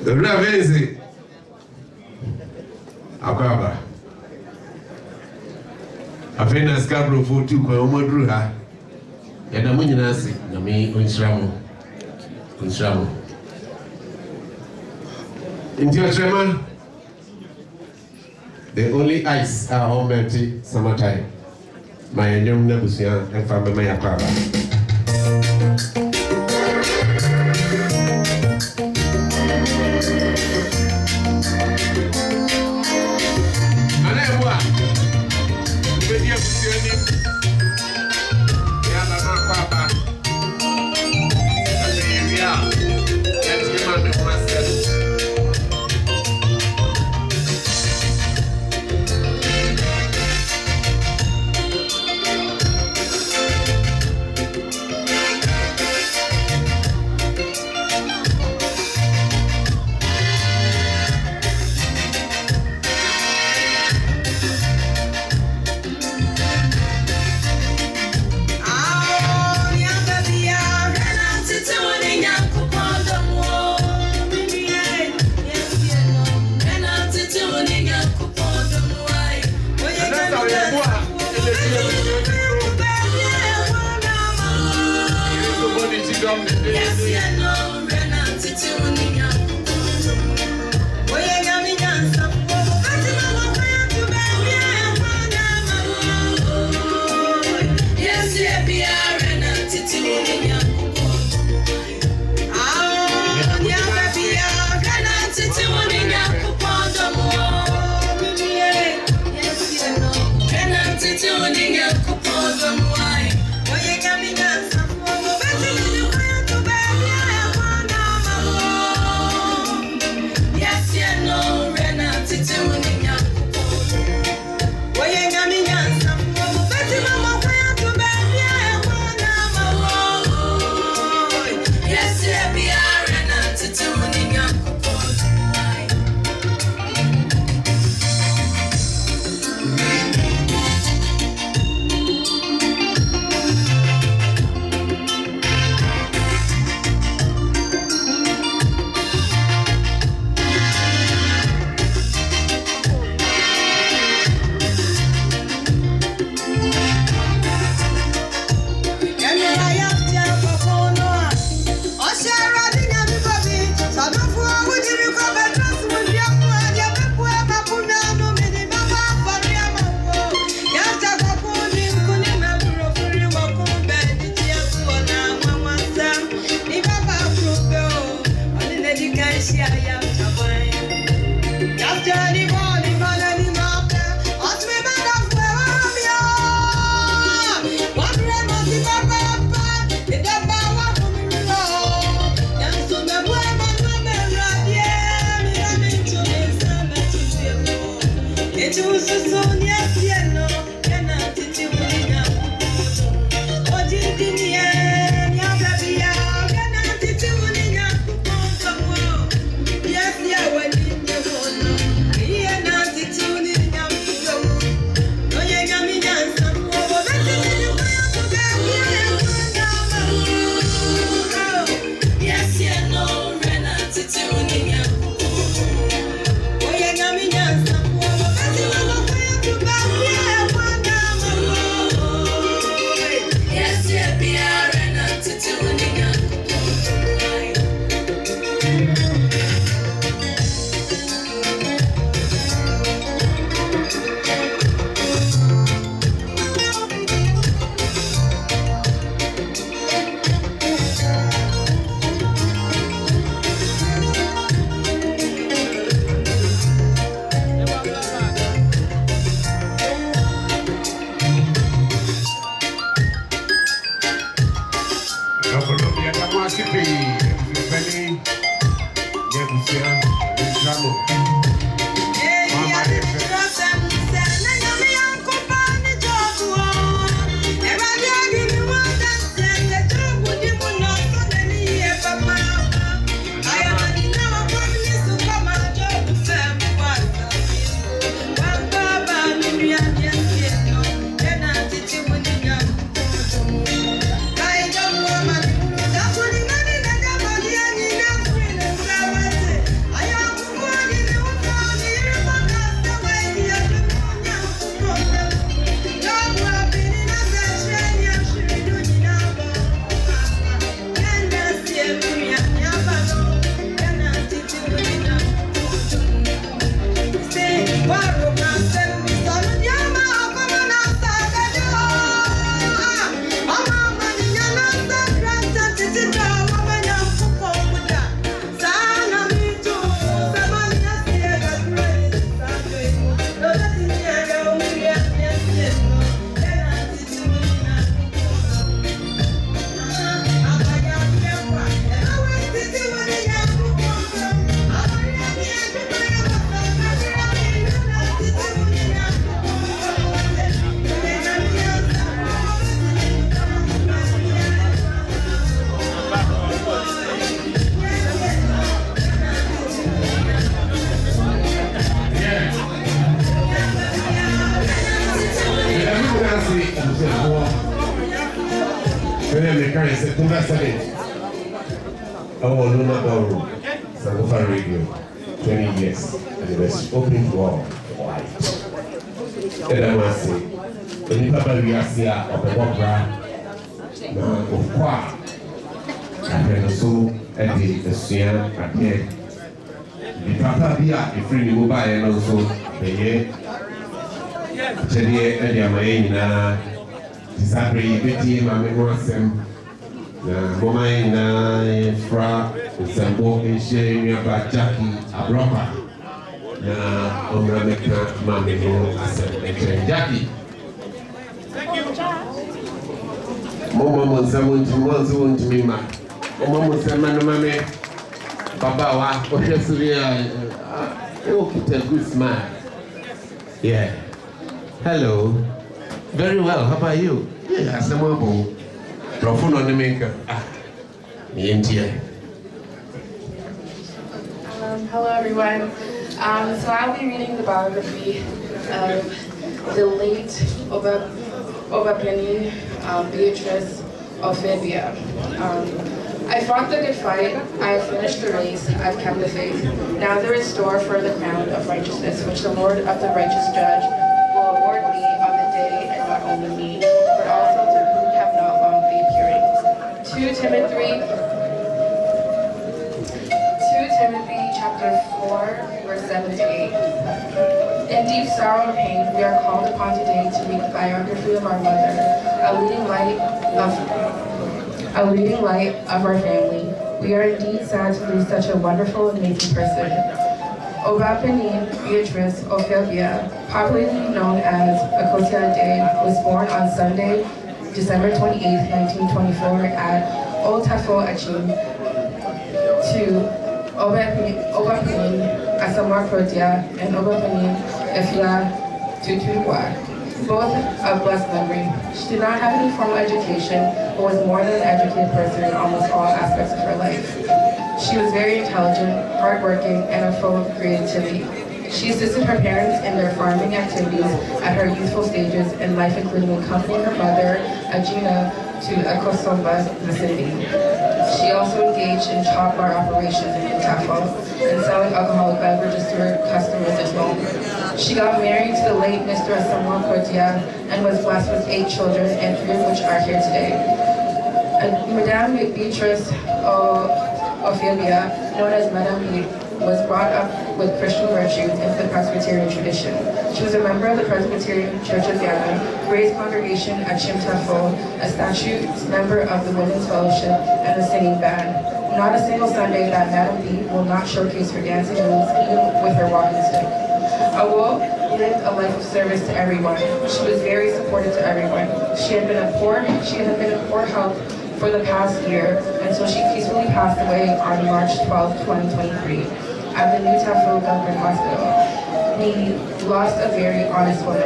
The Ravezi, Akwaba. Afena Scarborough for 2 kwa omodru ha. Yada munyinasi nyame onshiramu. Inti Trema, the only ice are home empty summertime. My young Nebusia and family my Akwaba. Yes, yeah, no, Renati, Radio, 20 years, and it was open to all white. And I must say, when you papa we are here of the opera, of qua, and also at the Sian at here. The papa be a free mobile and also the year. Chedia and Yamaina, Disabri, Betty, Mamma Mossem, Momaina, Fra. Sambo Inshe about Jackie Abropa. Na Omrameka Mamino Asem Jackie. Thank you. Mama Monsamun to me, ma. Mama Monsaman, Mamma Baba, what is a good smile. Yeah. Hello. Very well. How about you? Yeah, Samabo. Profundo on the maker. Me and Tia. Hello everyone. So I'll be reading the biography of the late Obapeni Beatrice Ofebia. I fought the good fight, I have finished the race, I've kept the faith. Now there is store for the crown of righteousness, which the Lord of the righteous judge will award me on the day, and not only me, but also to whom have not long been hearing. 2 Timothy chapter 4, verse 7 to 8. In deep sorrow and pain, we are called upon today to read the biography of our mother, a leading light of our family. We are indeed sad to lose such a wonderful and amazing person. Obapeni Beatrice Ofebia, popularly known as Akosia Day, was born on Sunday, December 28, 1924 at Old Tafo Achim to Obapeni Asamoah Protia and Obapeni Efia Tutuwa, both of blessed memory. She did not have any formal education, but was more than an educated person in almost all aspects of her life. She was very intelligent, hardworking, and full of creativity. She assisted her parents in their farming activities at her youthful stages in life, including accompanying her mother, Agina, to Akosomba vicinity. She also engaged in chop bar operations in Tafo and selling alcoholic beverages to her customers as well. She got married to the late Mr. Asamoah Protia and was blessed with 8 children, and 3 of which are here today. Madame Beatrice Ofebia, known as Madame B, was brought up with Christian virtues into the Presbyterian tradition. She was a member of the Presbyterian Church of Ghana, Grace Congregation at Chimtafo, a statute member of the Women's Fellowship, and a singing band. Not a single Sunday that Madame B will not showcase her dancing moves, even with her walking stick. Awo lived a life of service to everyone. She was very supportive to everyone. She had been in poor health for the past year until she peacefully passed away on March 12, 2023 at the New Tafel Government Hospital. We lost a very honest woman.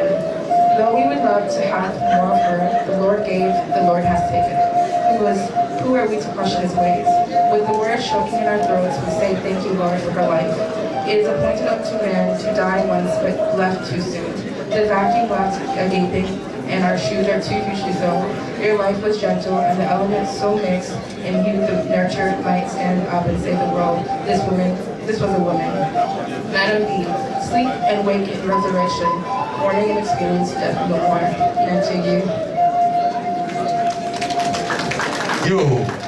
Though we would love to have more of her, the Lord gave, the Lord has taken. Who are we to question his ways? With the words choking in our throats, we say thank you, Lord, for her life. It is appointed unto man to die once, but left too soon. The vacuum left gaping, and our shoes are too hugely filled. Your life was gentle, and the elements so mixed, and you, the nurtured, might stand up and save the world. This was a woman. Madam B, sleep and wake in resurrection, mourning and experience death no more. And to you. Yo,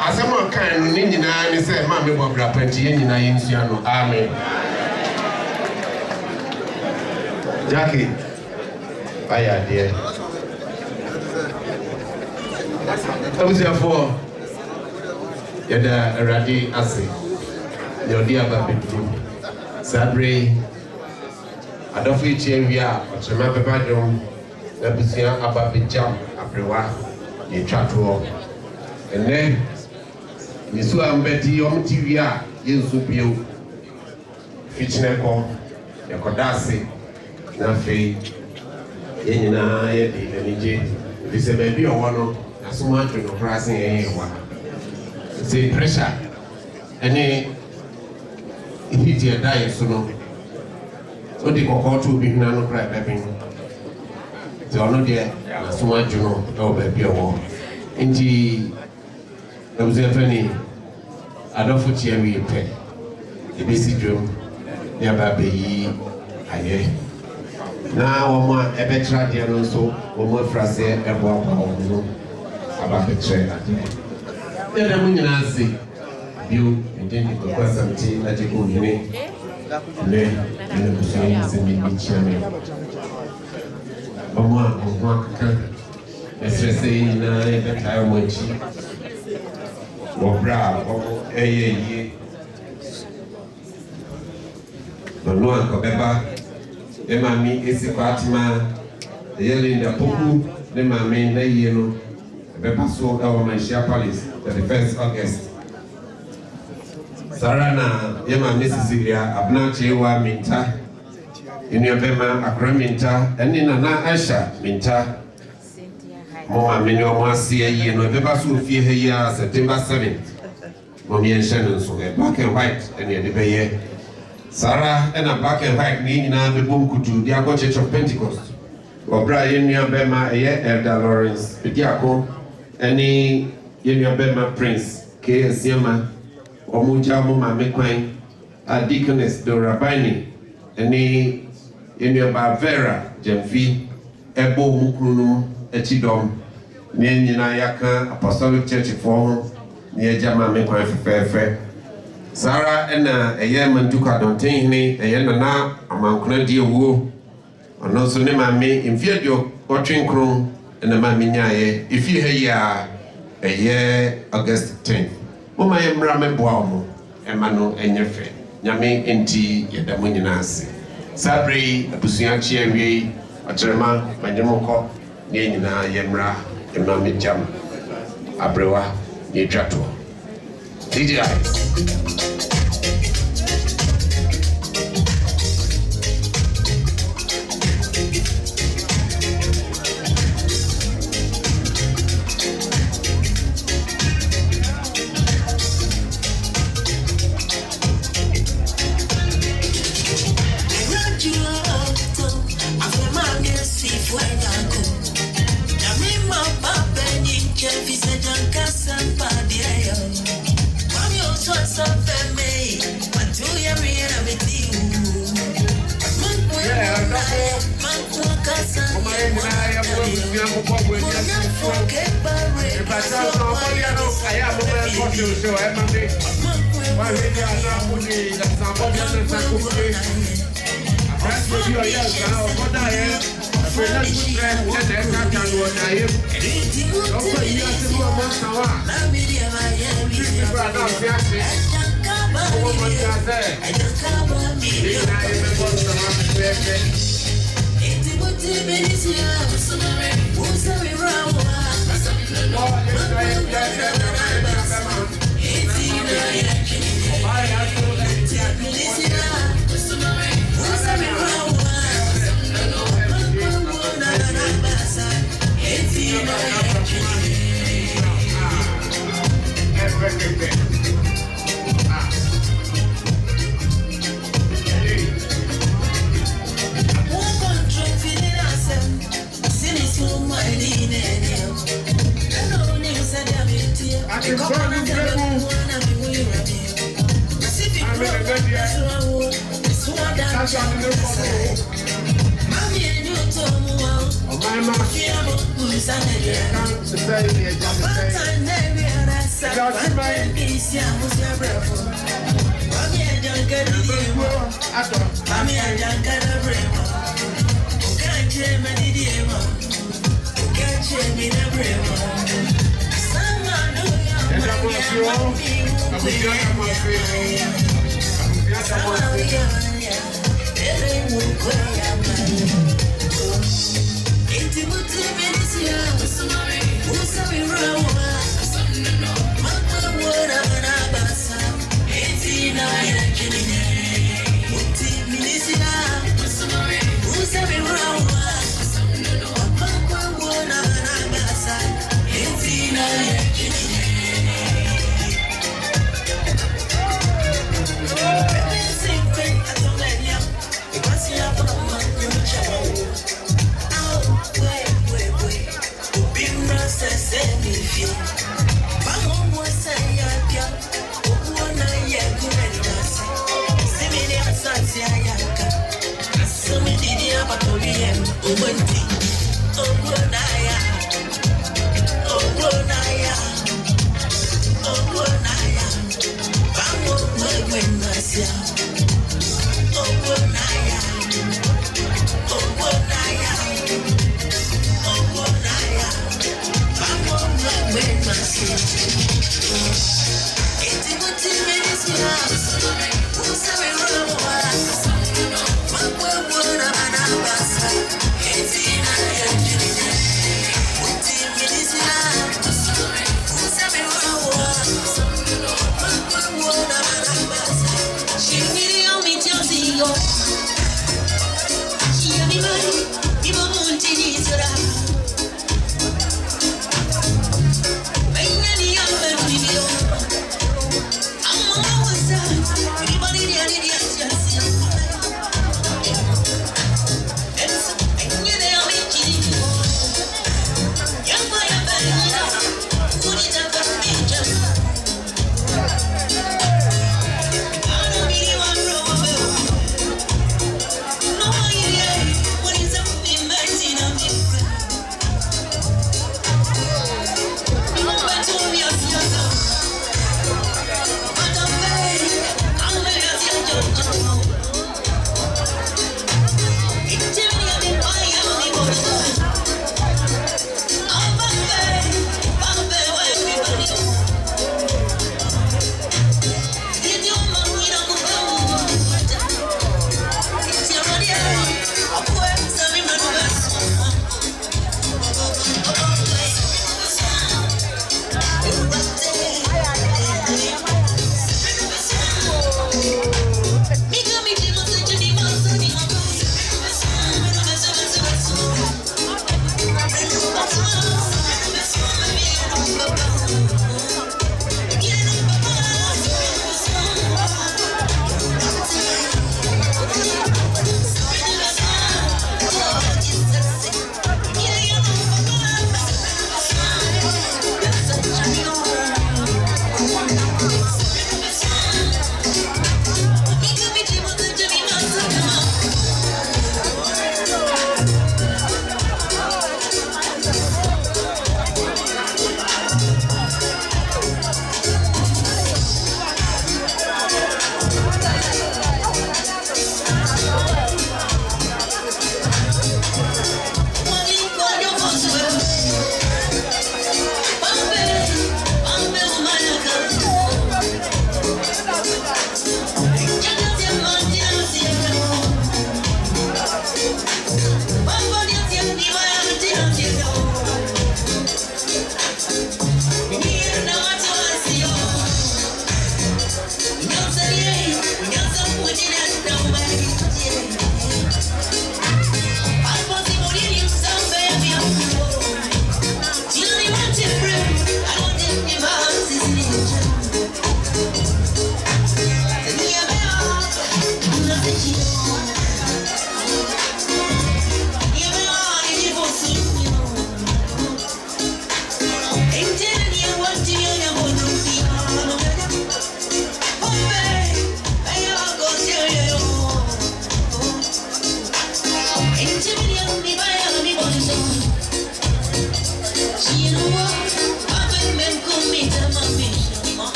as I'm kind of Nina, I said, Mammy Bobra Penty, and I insiano, amen. Jackie, I dear. I was there for Yada Radi Asi, your dear baby, Sabri, Adofi Chavia, or Chamape Badrum, Labusia Ababi Jam, Aprewa, the Chatua. And then, Miss Betty on TV, in Supio, Fitchneko, Yakodasi, Nafi, Yenina, Energy, if it's a baby or one, as much to the pricing anyone. Say pressure, any if you die, so no. So they go to be nano cry baby. The honor there, as much you know, oh baby or war. Indeed. I was a penny. I don't put you a pet. The basic drum, near baby. Aye. Now, one more a better diano so, one more phrase, a walk about the chair. Then I'm going to say, you and then you go some tea that you go in it. Then you say, me chairman. One let's just say, in a time when she. Bra, Noa Kobeba, the mammy is a Fatima, the yelling the Poku, the mammy, the yellow, the Beba sold our Manchia Palace, the 1st August. Sarana, Yama Mississipia, Abnachewa Minta, in your Bema, Akra Minta, and in Ana Asha Minta. Mama Minio Marcia, you know, the Basu Fia here, September 7th. Mommy and Shannon, so black and white, and near the Bay. Sarah and a black and white, meaning the boom could do the Church of Pentecost. Or Brian near Bema, Elder Lawrence, Pediaco, any Yenia Bema Prince, K. Siama, or Muja Mama McQuain, a Deaconess Dora Bini, any Yenia Bavera, Jemfi, Ebo Mukrunum. Echidom, Nina Yaka, Apostolic Church Forum, near Jama Mekwan Fefe. Sarah and a Yemen Duka don't take me, a Yenana, among Claudia Woo, and also name me in Fiadio, watching Chrome, and the Mamina, if you hear a year August 10th. Oh, my Emrame Boamo, Emmanuel and your friend, Yami Inti, Yadamuninasi. Sabri, a Pusiachi, a German, Manjamoko. Nina Yemra, Emami Jam, Abrewa, Nitrato. DJI. Everybody,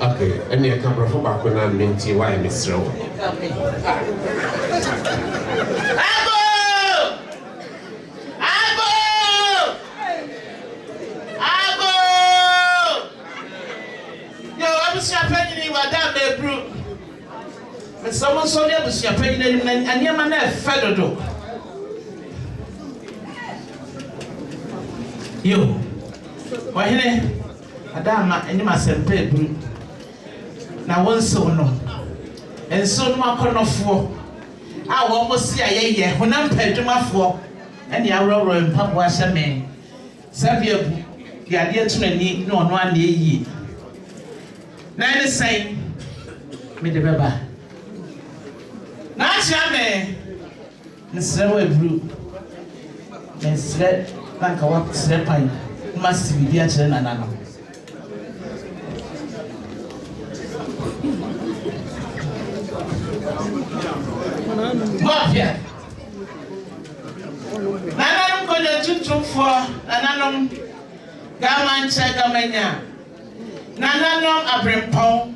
Okay, and you come from back when I'm in TY, Miss Rowe. busia panyin na anyama na fedodo yo wahene adama enyima sempe buru na wonso no enso no makonofo a wo mo si ayeye honam padwumafo ene awroro mpapo ahyeme sabia bu de ade tunani na ono ane yi na ne sai me de beba na achame nsere wa buru nsere banka wa nsere pan massive bi a chere na nano mafia nananum ko de tutumfo nananum gamanche gamanya nananum abrempon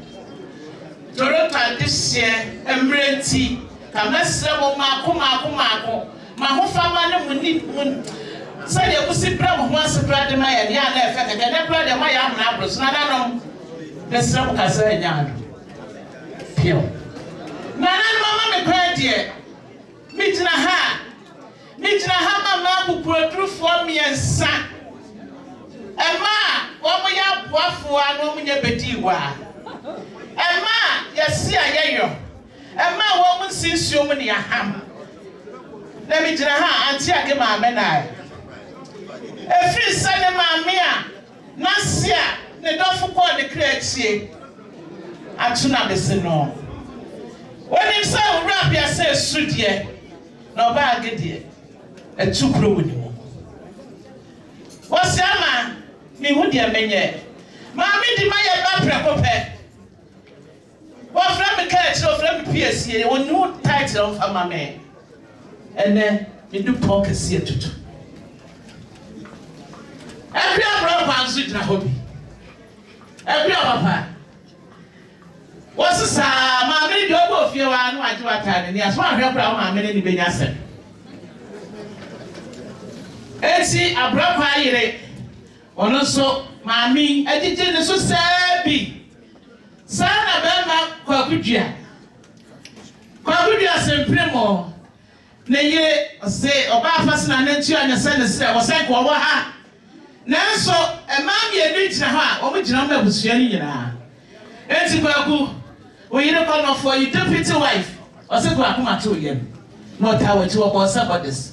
torota dihye emrenti kamesre mo mako ma ho fama ne munni mun say you see problem once brother my and ya na effect and that brother my am na bros nananum desra ka say nya pio nananum mama me kwa die mitina ha mama bu produce miensa ema wo mo ya boafo anu mo nya bediwa ema yesi ayeyo ema wo mo sinsuo mo ne aham na mitina ha anti age ma me na efri sane maame a nasia ne dofo ko ne kreatie atuna bese no woni sa owura bia se sudie na oba agedie etukuro woni mo wosiama mi hu de menye maame di maye ba prekope wo fra me kreatie wo fra me piesie woni hu title of amame ene mi du pocket sie tutu every abroad pansu jina hobby every papa what's sa ma me do go fie wa no aju atane ni aso ahwe kura ma me ni benya se eti abroad pa yire ono so ma mi ejije ne so sabi sana be ma kwakudua sempremo ne ye se oba afasina na ntu anya se ne se wo se ko wo ha nanso emam ye ni gyina ha o mo gyina ma busua ni nyina enti kwaku o yire ko no for you deputy wife o se kwaku ma to yem no ta we to ko sabodis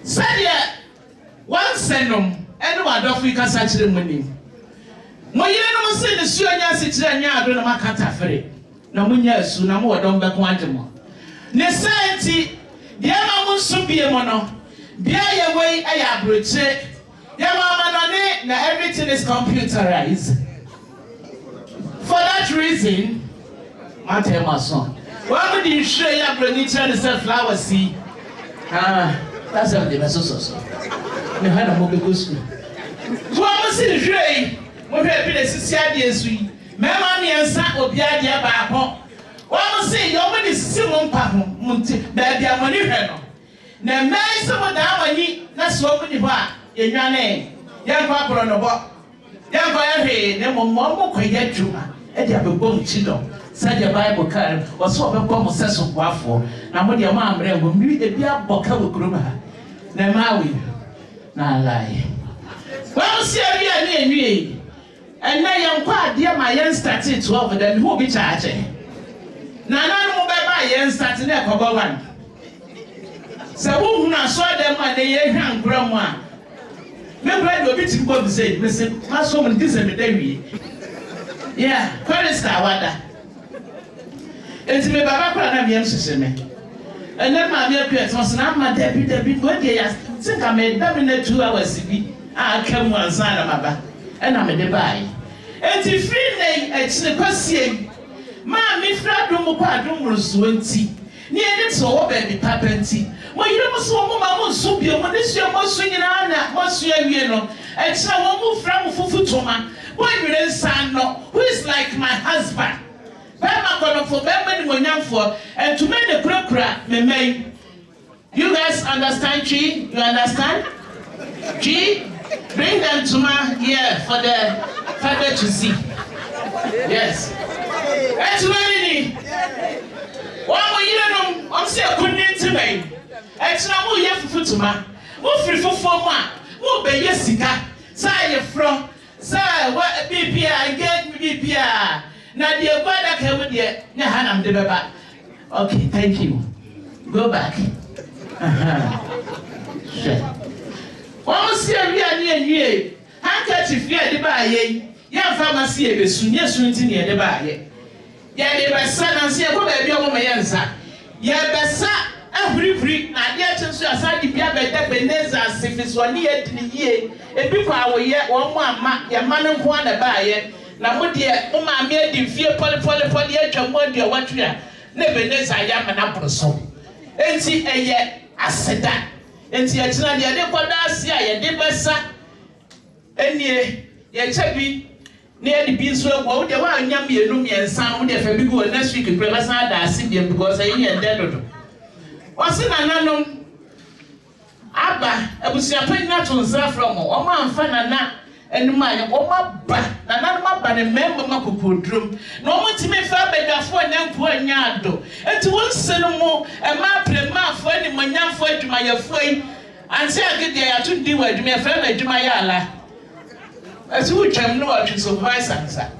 sadia one senom ene wa dofu ka sa kire mu ni mo yire no mo se ne su anya se kire anya ado na makata fere na mo nya asu na mo wodom be ko ademo ne senti de ma mo su bie mo no bia ye wey aya broche ya mama no ne na everything is computerized for that reason mate mason wa me di hwe ya broni try the flower see that's how they so me hana mo be go school so am see hwe mo hwe bi de sisi ade esu yi me ma me ensa obi ade ba akọ wa mo see yo mo di sisi mo mpa ho mo nti ba bia mo ni hwe no na mai so mo da wani na so mo di ho a enwane yanko akoro no bo yanko ehwe ne mo koye dwuma e dia bebom chido sa dia bible kan wo so obekọ mo seso kwafo na mo dia ma amre ngo mi e bia boka wokuruma na mawi na lai wa si abia ni enwie enna yanko ade ma yen start 12 then who be charge na nanu mo be ba yen start na ekobo one se wo hu na so dem ma de ye hwan kura mu a me brand obi ti go be say listen ma so mo dise me dawie yeah Krista wada enti me baba kura na me msese me ene ma me apia so na ma David go dey ya think am e da me na 2 hours bi a kam wansa na maba ena me de bai enti free nei e chine kwasie ma me fra do mo kwa do mruso enti ni ene to wo ba bi papenti mo yire mo so mo ma mo so bi mo ne so mo so nyina na mo so awie no e chira wo mo fra mo fufutoma wo yire nsan no who is like my husband Bema kono for bema ni monyamfo and to make the kura me may. You guys understand Chi? You understand? Chi? Bring them to my here for the father to see. Yes. One more year, I'm saying, couldn't to me. It's not more yet for Futuma. More free for 4 months. More be Jessica. Say from. Say what BPI get me BPI. Now the brother came with you. Nahanam de Baba. Okay, thank you. Go back. Sure. One see a year. Handkerchief here, the buy. Young pharmacy, a senior student near the buy. Yeah, they were son and say, go baby, oh, my answer. Yeah, Bessa, every now, yet to aside the Piabet, Beneza, if it's 1 year in a year, a people are yet 1 month, your man and one a buyer. Now, what dear, oh, my made in fear, poly, and what dear, what you are. Never less I am an apple song. And see a year, I said that. And see a china, the other I did Bessa. And ye, Chubby. Near the beans were well, there were yummy and roomy and sound if we go next week in Prevasada, I see them because I ain't dead. What's in an unknown? Abba, I was your plain natural from or man fan and mine, or my bat, and not my bad and member Macupu drum. No one to me far better for an poor yardo. And to one send more, and my play my friend in my young friend to my afraid, and say I get there to do it to me a friend to my yala. As which I'm no to supervise answer.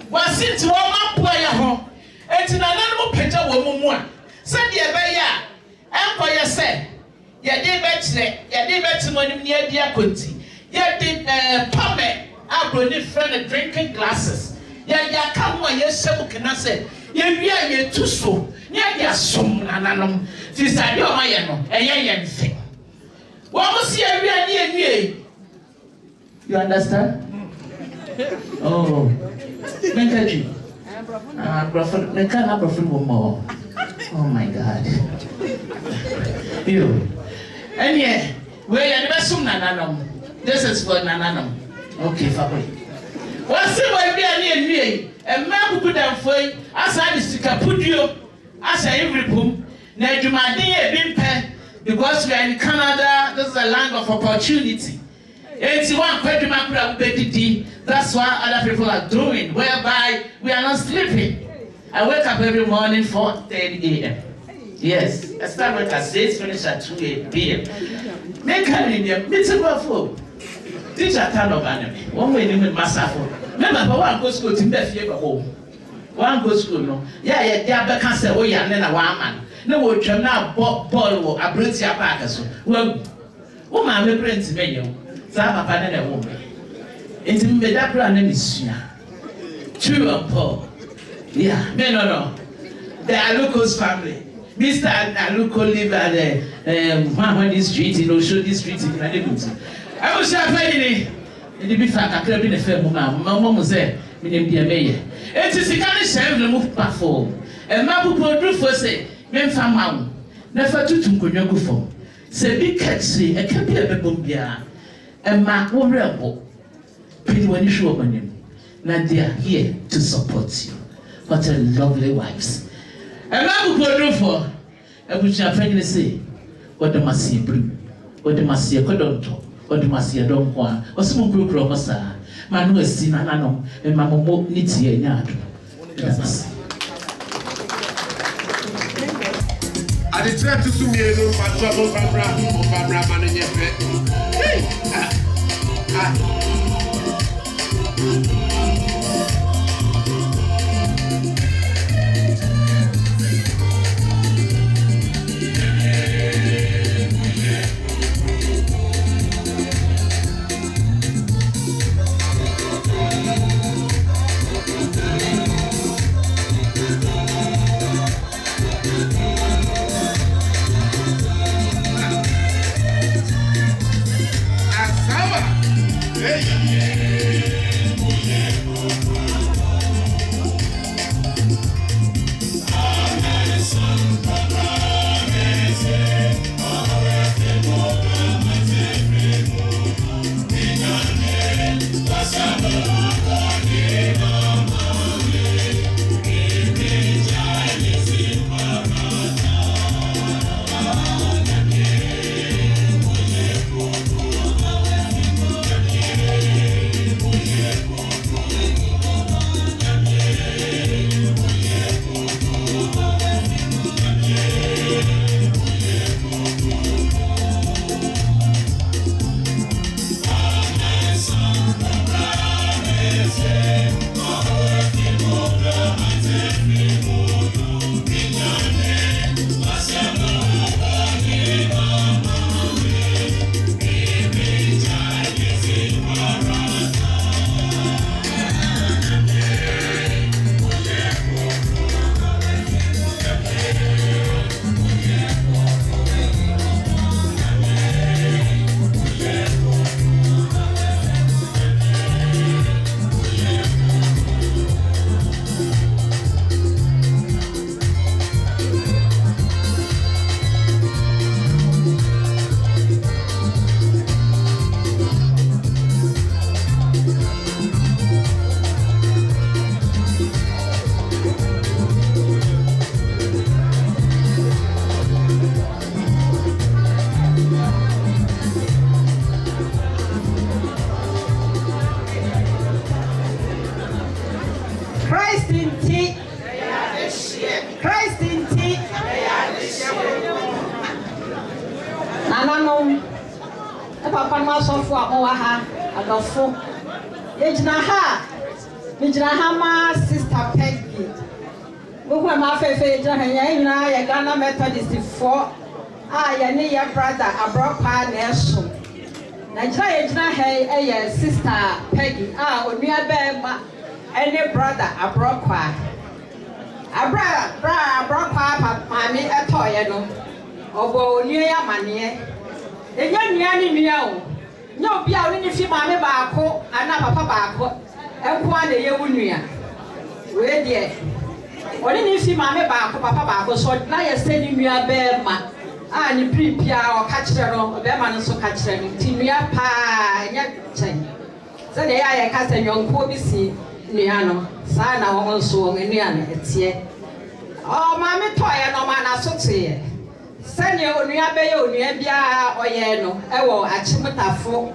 Was it to all my player home? And to an animal picture woman. Said ye by ya. Empire said, ya did bet money near dear Kunti. Ya did Pame, I brought it friend drinking glasses. Ya come on, yes, so can I say, ye too so. Ya some nanum. This I know my and yan thing. What was ye near? You understand? Oh, Mekaji. Prophet, Mekana Prophet more. Oh my God. You. And yeah, where you never saw Nananum. This is for Nananum. Okay, Fabi. What's it by being near me? A man who could have foy, as I used to Capudio, as I every boom. Now, you might be a because we are in Canada, this is a land of opportunity. 81 that's what other people are doing, whereby we are not sleeping. I wake up every morning 4:30 a.m. Yes, I start work at 6, finish at 2 p.m. Make her in your miserable teacher kind of enemy. One way in masterful. Remember, one goes school to best year home. One goes school, no. Yeah, but can't say, oh, yeah, and then a woman. No, we'll turn out ball or a British Parker. Well, woman, my friends, menu. Papa and a woman. It's in the Dabra and Missia. True and Paul. Yeah, no. The Aluko's family. Mr. Aluko live at the Mahmoud Street in Osho Street in Manibuti. I was finding in the Bifaka club in a fair woman. My mom was there, meaning the mayor. It is a kind of shame to move platform. And Mabu Podru for say, men found out. Never to Kunyago for. Say, big cat say, a can be a bebumbia. And Mark will rebel. Pretty when you show up on him. Now they are here to support you. What a lovely wives. And I will go for. I wish I frankly say, what the Massi blue, what the Massi Codonto, what the Massi Don Juan, or some group of us are. Manu is seen an annum, and Mamma needs here in yard. I did try to sue me a room for trouble for Barbara Man in your bed. Nananom, the papa was off for Oaha, and the four. Ejnaha, Mijnahama, Sister Peggy. Buku ma fefe jahanya ya Ghana Methodist for ya ne ya brother abropa na eso na jina he sister Peggy onua be ma any brother abropa abropa mami etoye no obo onua ya mane enya nua ni nua o nya obi a oni fi mami baako ana papa baako enko na ye wunua we de oni ni fi mame baako papa baako so na ye seni nua be ma ni prepia o ka kire no be ma no so ka kire no ti nua pa nya chen se de ya ye ka se nyonko bi si nua no sa na wo so nua na etie o mame toye no ma na so tie se ne onua be ye onua bia oye no e wo achimutafo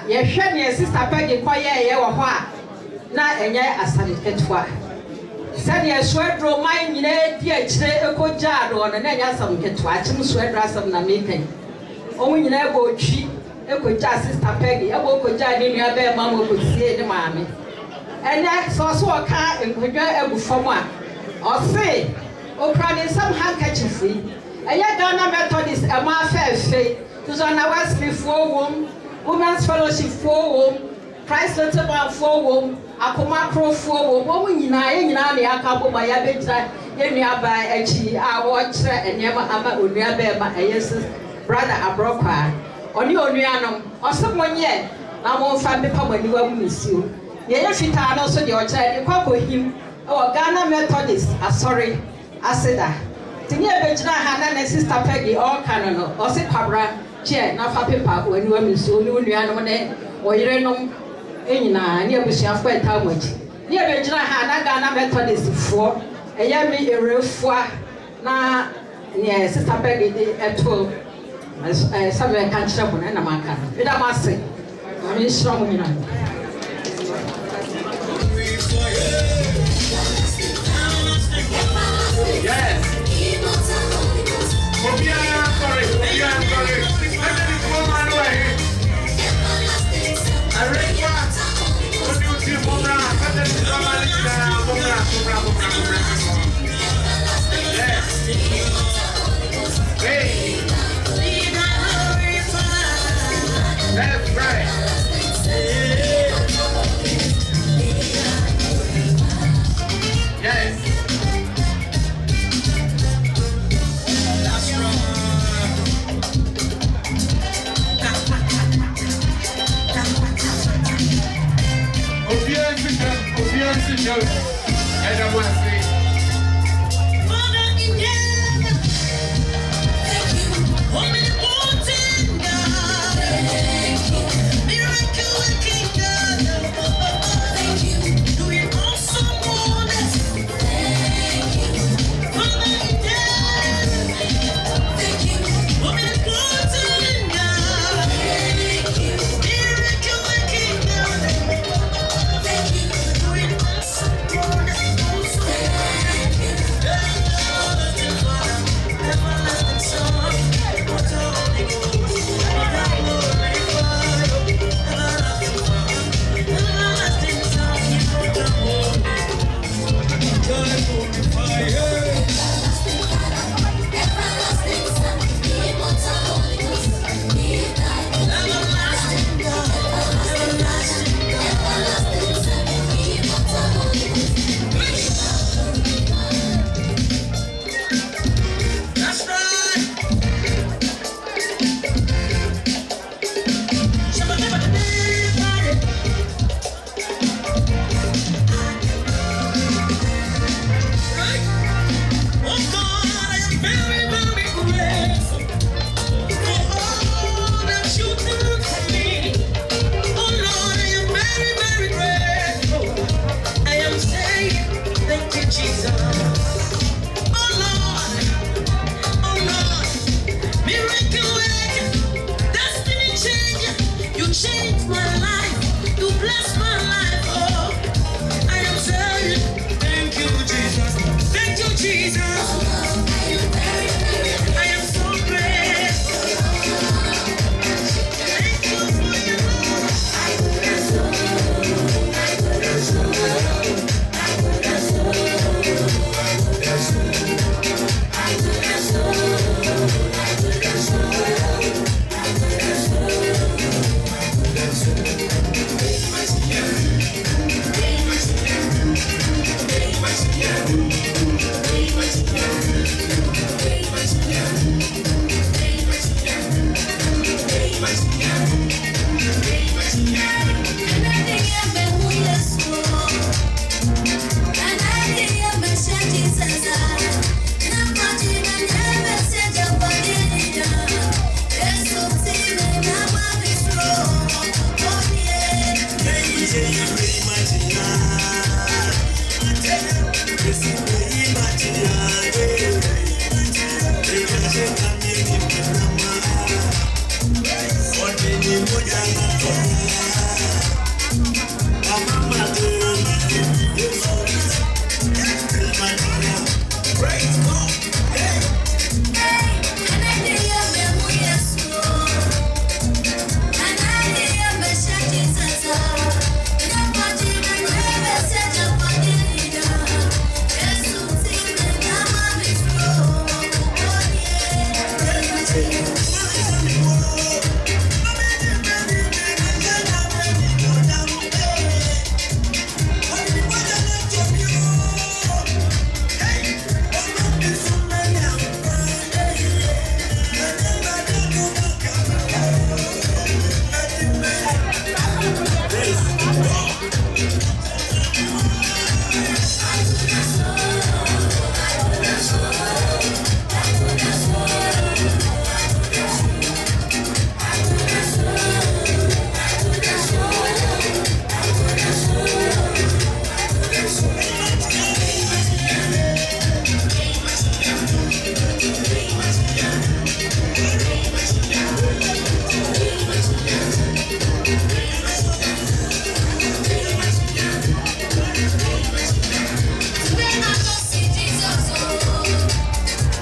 ye hwe ne sister Peggy koye ye wo ho a na enye asare ketwa said yes, sweatro mine in a dear eco jar or an asam get to watch him sweat rasam na making. Only in a go cheap, eco jar sister Peggy, a book of jar in your bed, mamma could see the mammy. And that's also a car and could get a from one. Or say, oh, crying some handkerchief free. A young Ghana Methodist, a ma fair fate, who's on a Wesley 4 womb, Women's Fellowship 4 womb, Christ Little 4 womb. Akoma crofo wo nyina ne akabo ba ya betra ye nua ba achi a wo kire enema ama onua be ma eyesus brother abrokwa oni onua no osemonye na mo fa be pa mani wa munisiu ye ye fita no so de o kire de kwakohim o Ghana Methodist asori aseda tinye betra ha na sister Peggy o kan no o se kwabra che na fa pepa wani wa munisiu ni onua no ne o yire no enyina ne abusuafo etamoji ne abegyina ha na Ghana Methodist for eya mi erefua na ne sister Peggy eto sabe kan kire mo na maka eda mase ami shiro mo nyina yes Obia sorry Hey. That's right. Yes. That's right.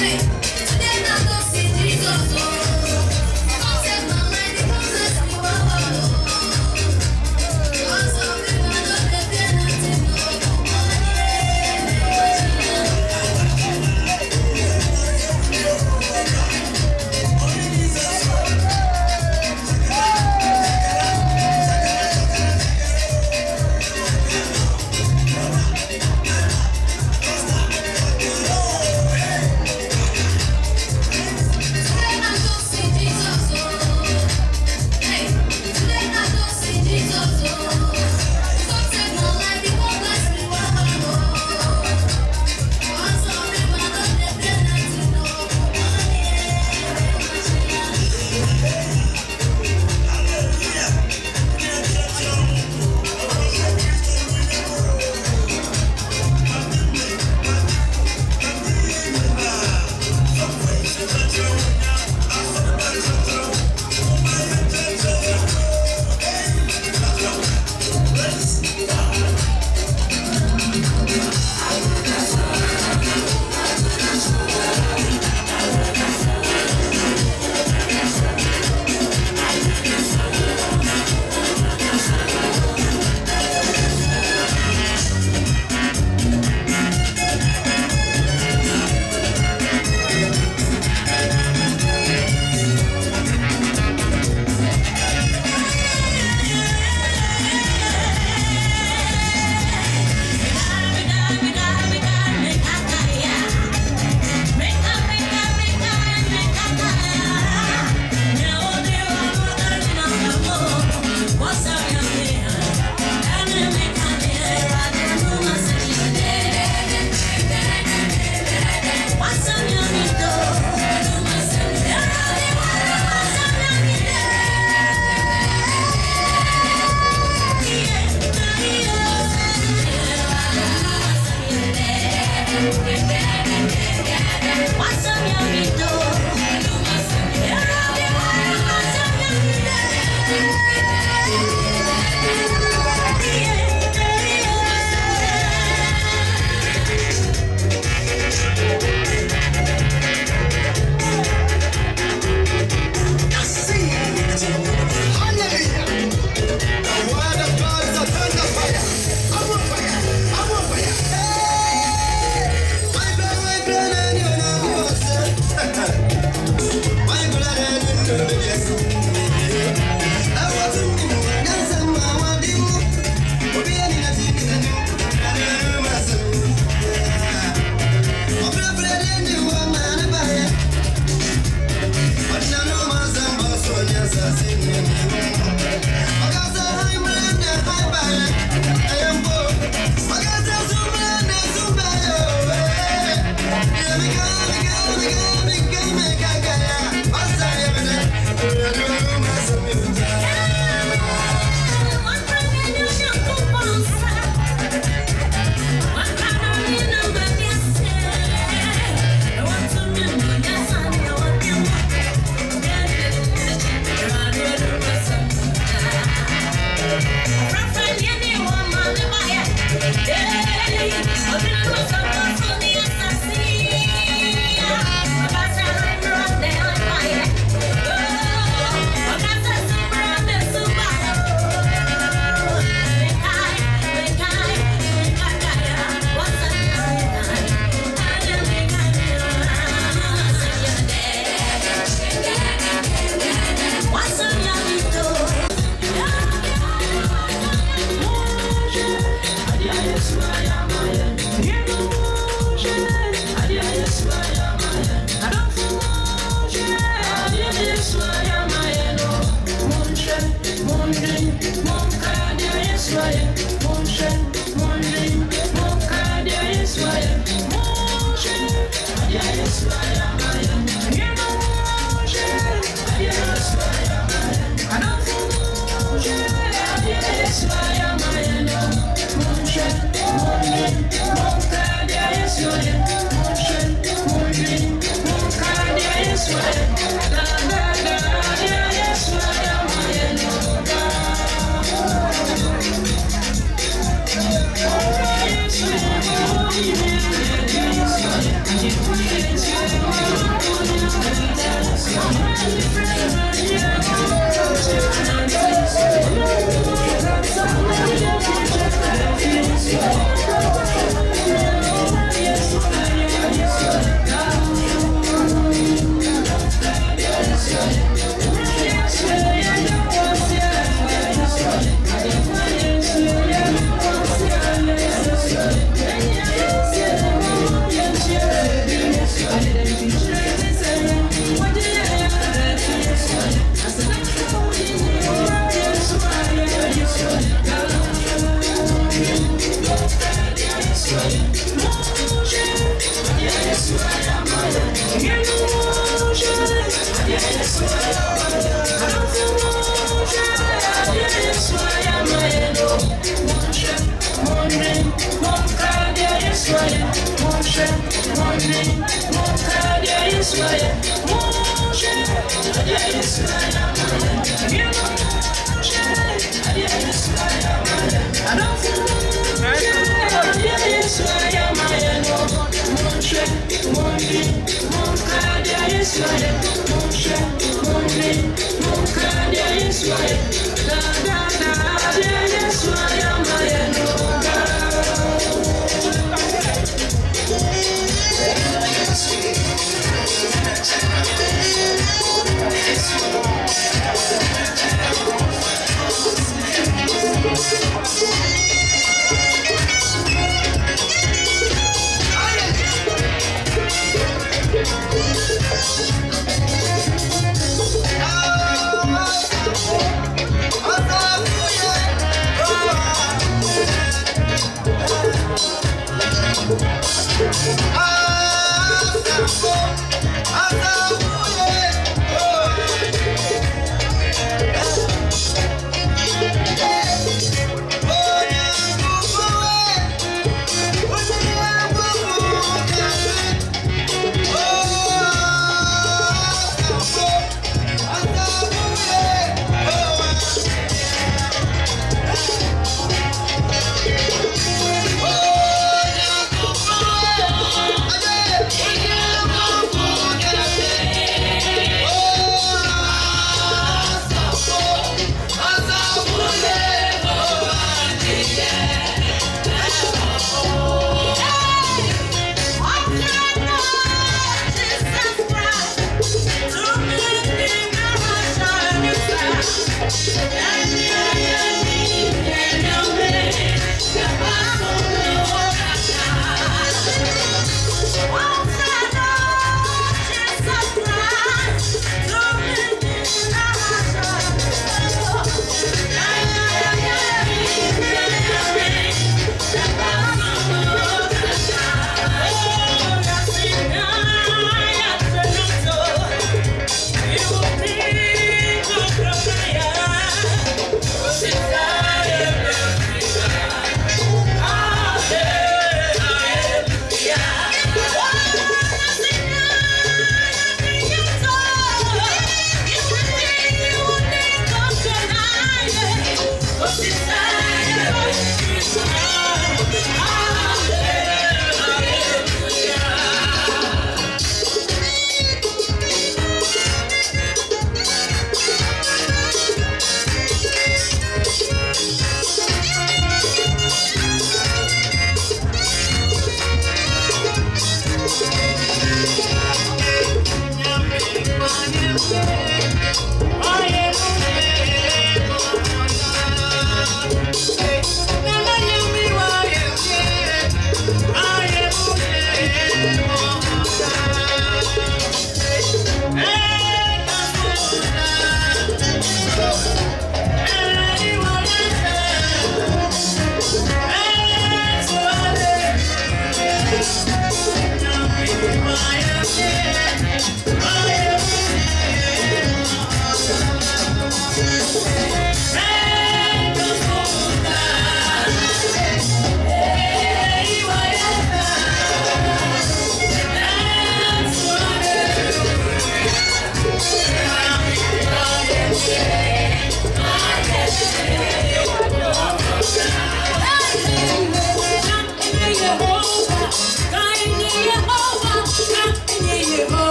Yes,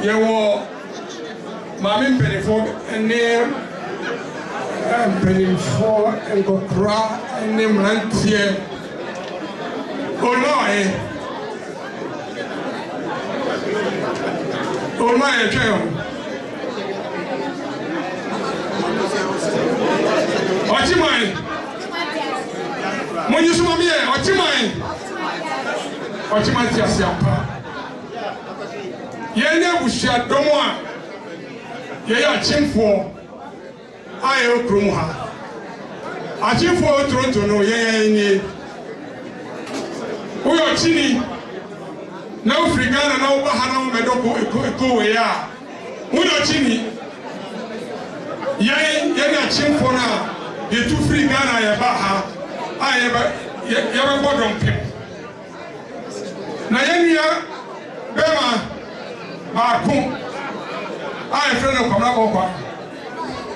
Yewo mami mpanyinfo ne mpanyinfo nkokora ne mmeranteɛ ɔnɔɔye twɛn ho ɔkyeman monyi so mami yɛ ɔkyeman ti ase apa yɛn ne abusua dɔm a yɛyɛ akyemfoɔ a yɛwɔ kurom ha akyemfoɔ a Toronto no yɛn nie woyɛ ɔkyini na wofiri Ghana na woba ha na womɛdɔ ɛkɔwei a woyɛ ɔkyini yɛn ne akyemfoɔ no a yɛtu firi Ghana yɛba ha a yɛbɛbɔ dɔmpem na yɛn nua bɛma baako a yɛfrɛ no Kwamna Bɔkwa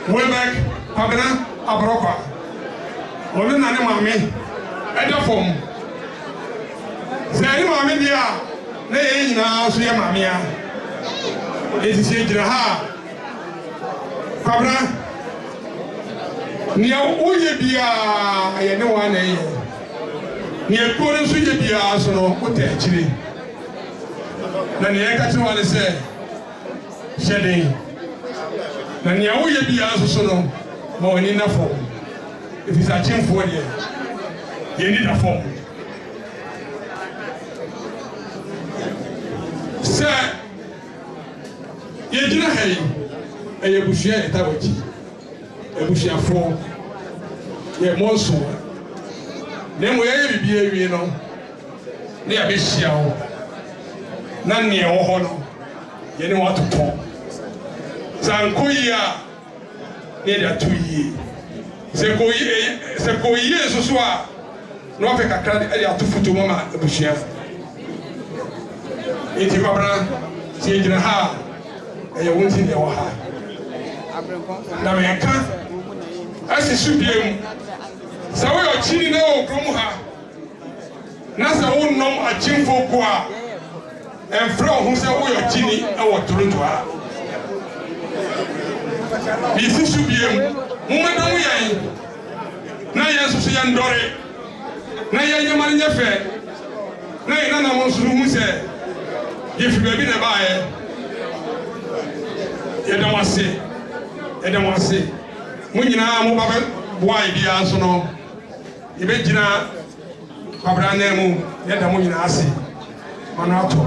Wilbeck Pabena Aborɔkwa ɔno na ne maame ɛda fam sɛ ne maame deɛ a na yɛn nyinaa nso yɛ maame a ɛti sɛ gyina ha a Kwamna nea woyɛ biara yɛ ne wa na ɛyɛ nea kuo no nso yɛ biara so no wotɛ akyire na nea yɛka kyerɛ wa ne sɛ hyɛ den na nea woyɛ biara nso so no ma w'ani na fam ɛfiri sɛ akyemfoɔ deɛ yɛni da fam sɛ yɛgyina ha yi ɛyɛ abusua yɛta w'akyi abusuafoɔ yɛ mɔnso na mmom yɛyɛ biribi awie no na yɛbɛhyia wo na nea ɛwɔ hɔ no yɛne wɔatotɔ sɛ ankɔ yie a na yɛde ato yie sɛ kɔ yie nso so a na wapɛ kakra de ato foto mu ma abusua nti Kwamna sɛ yɛgyina ha a ɛyɛ wo nti na ɛwɔ ha na mɛka asi so bie mu sɛ woyɛ ɔkyini na ɛwɔ kurom ha na sɛ wonnom akyemfo po a ɛmfrɛ wo ho sɛ woyɛ ɔkyini ɛwɔ Toronto ha bisi so bie mu mommɛdɔm yɛn na yɛn nso so yɛndɔre na yɛn nyɛma no nyɛ fɛ na mo so hu se ye fi ba bi na ba ye ye da wase mo nyina mo ba boy bia so no ye be gina kwabra na mu ye da mo nyina ase mana to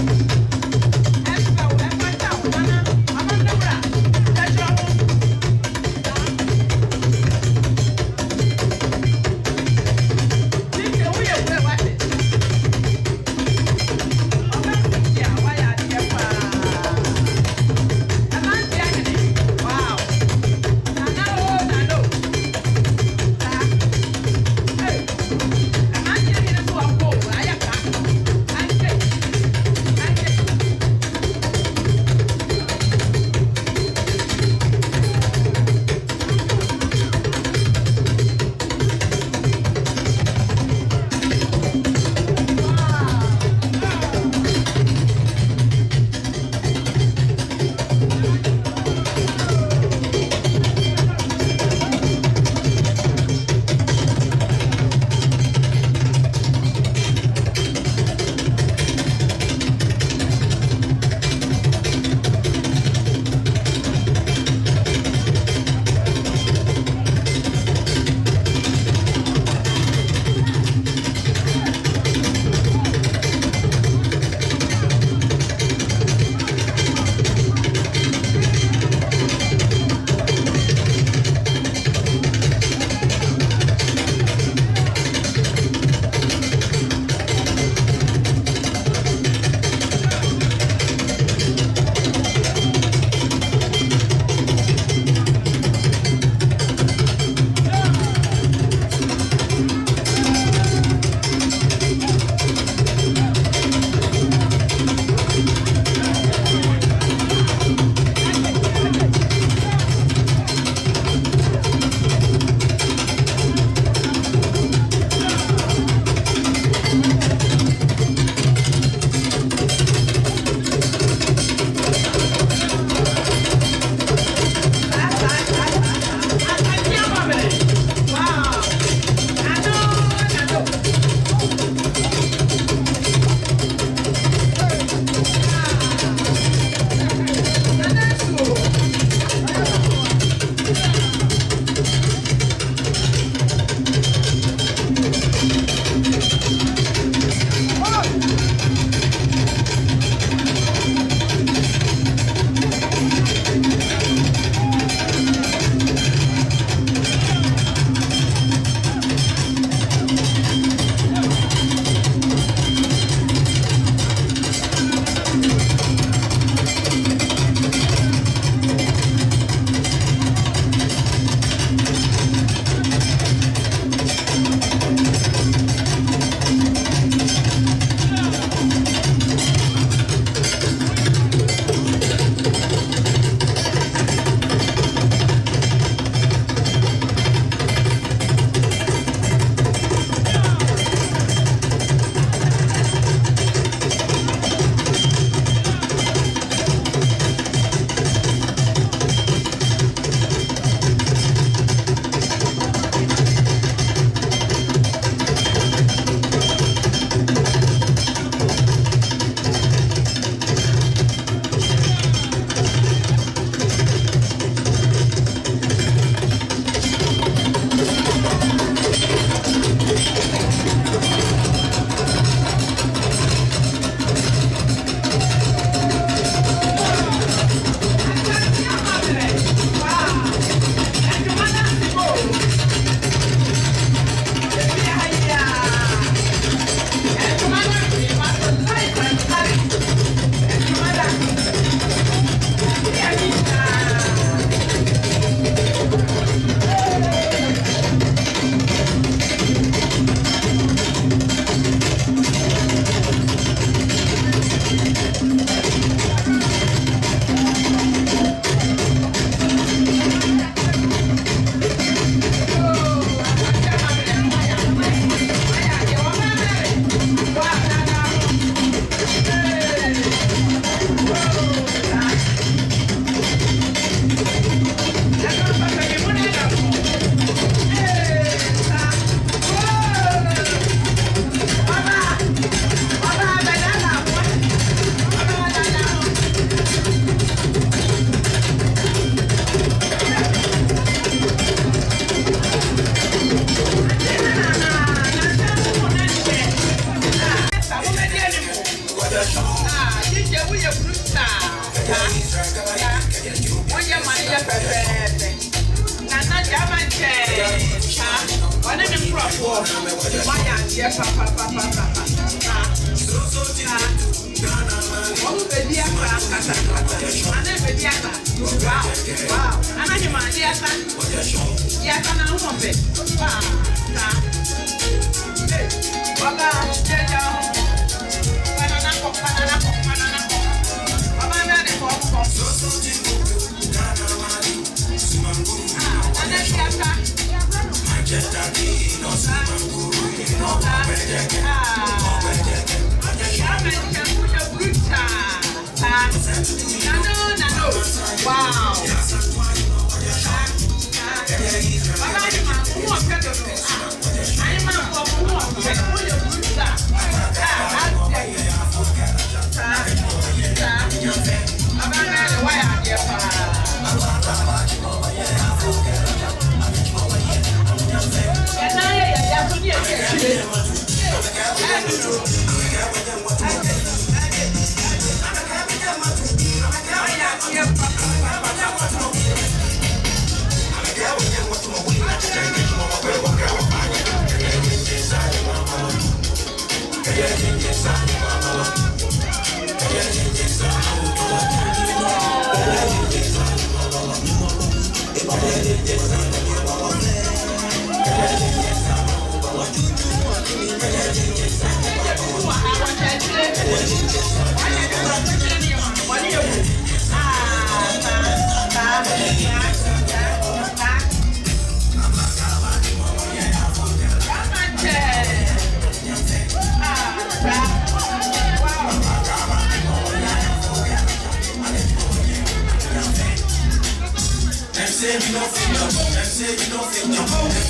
Thank you.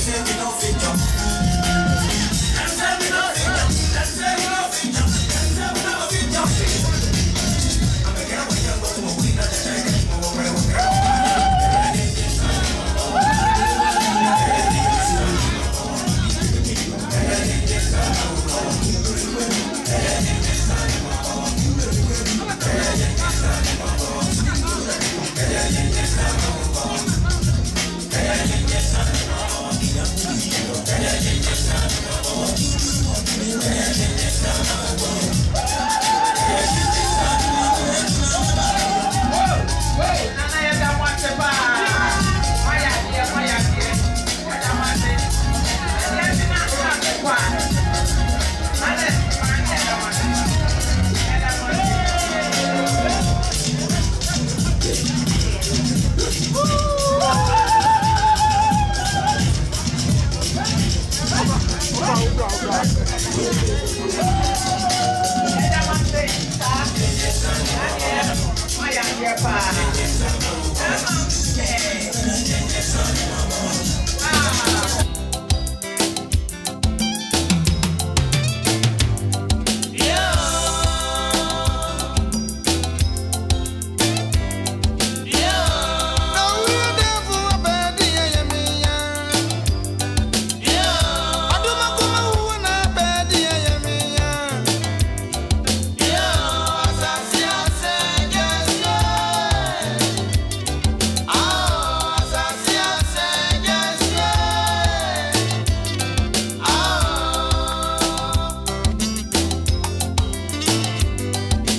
Say we don't fit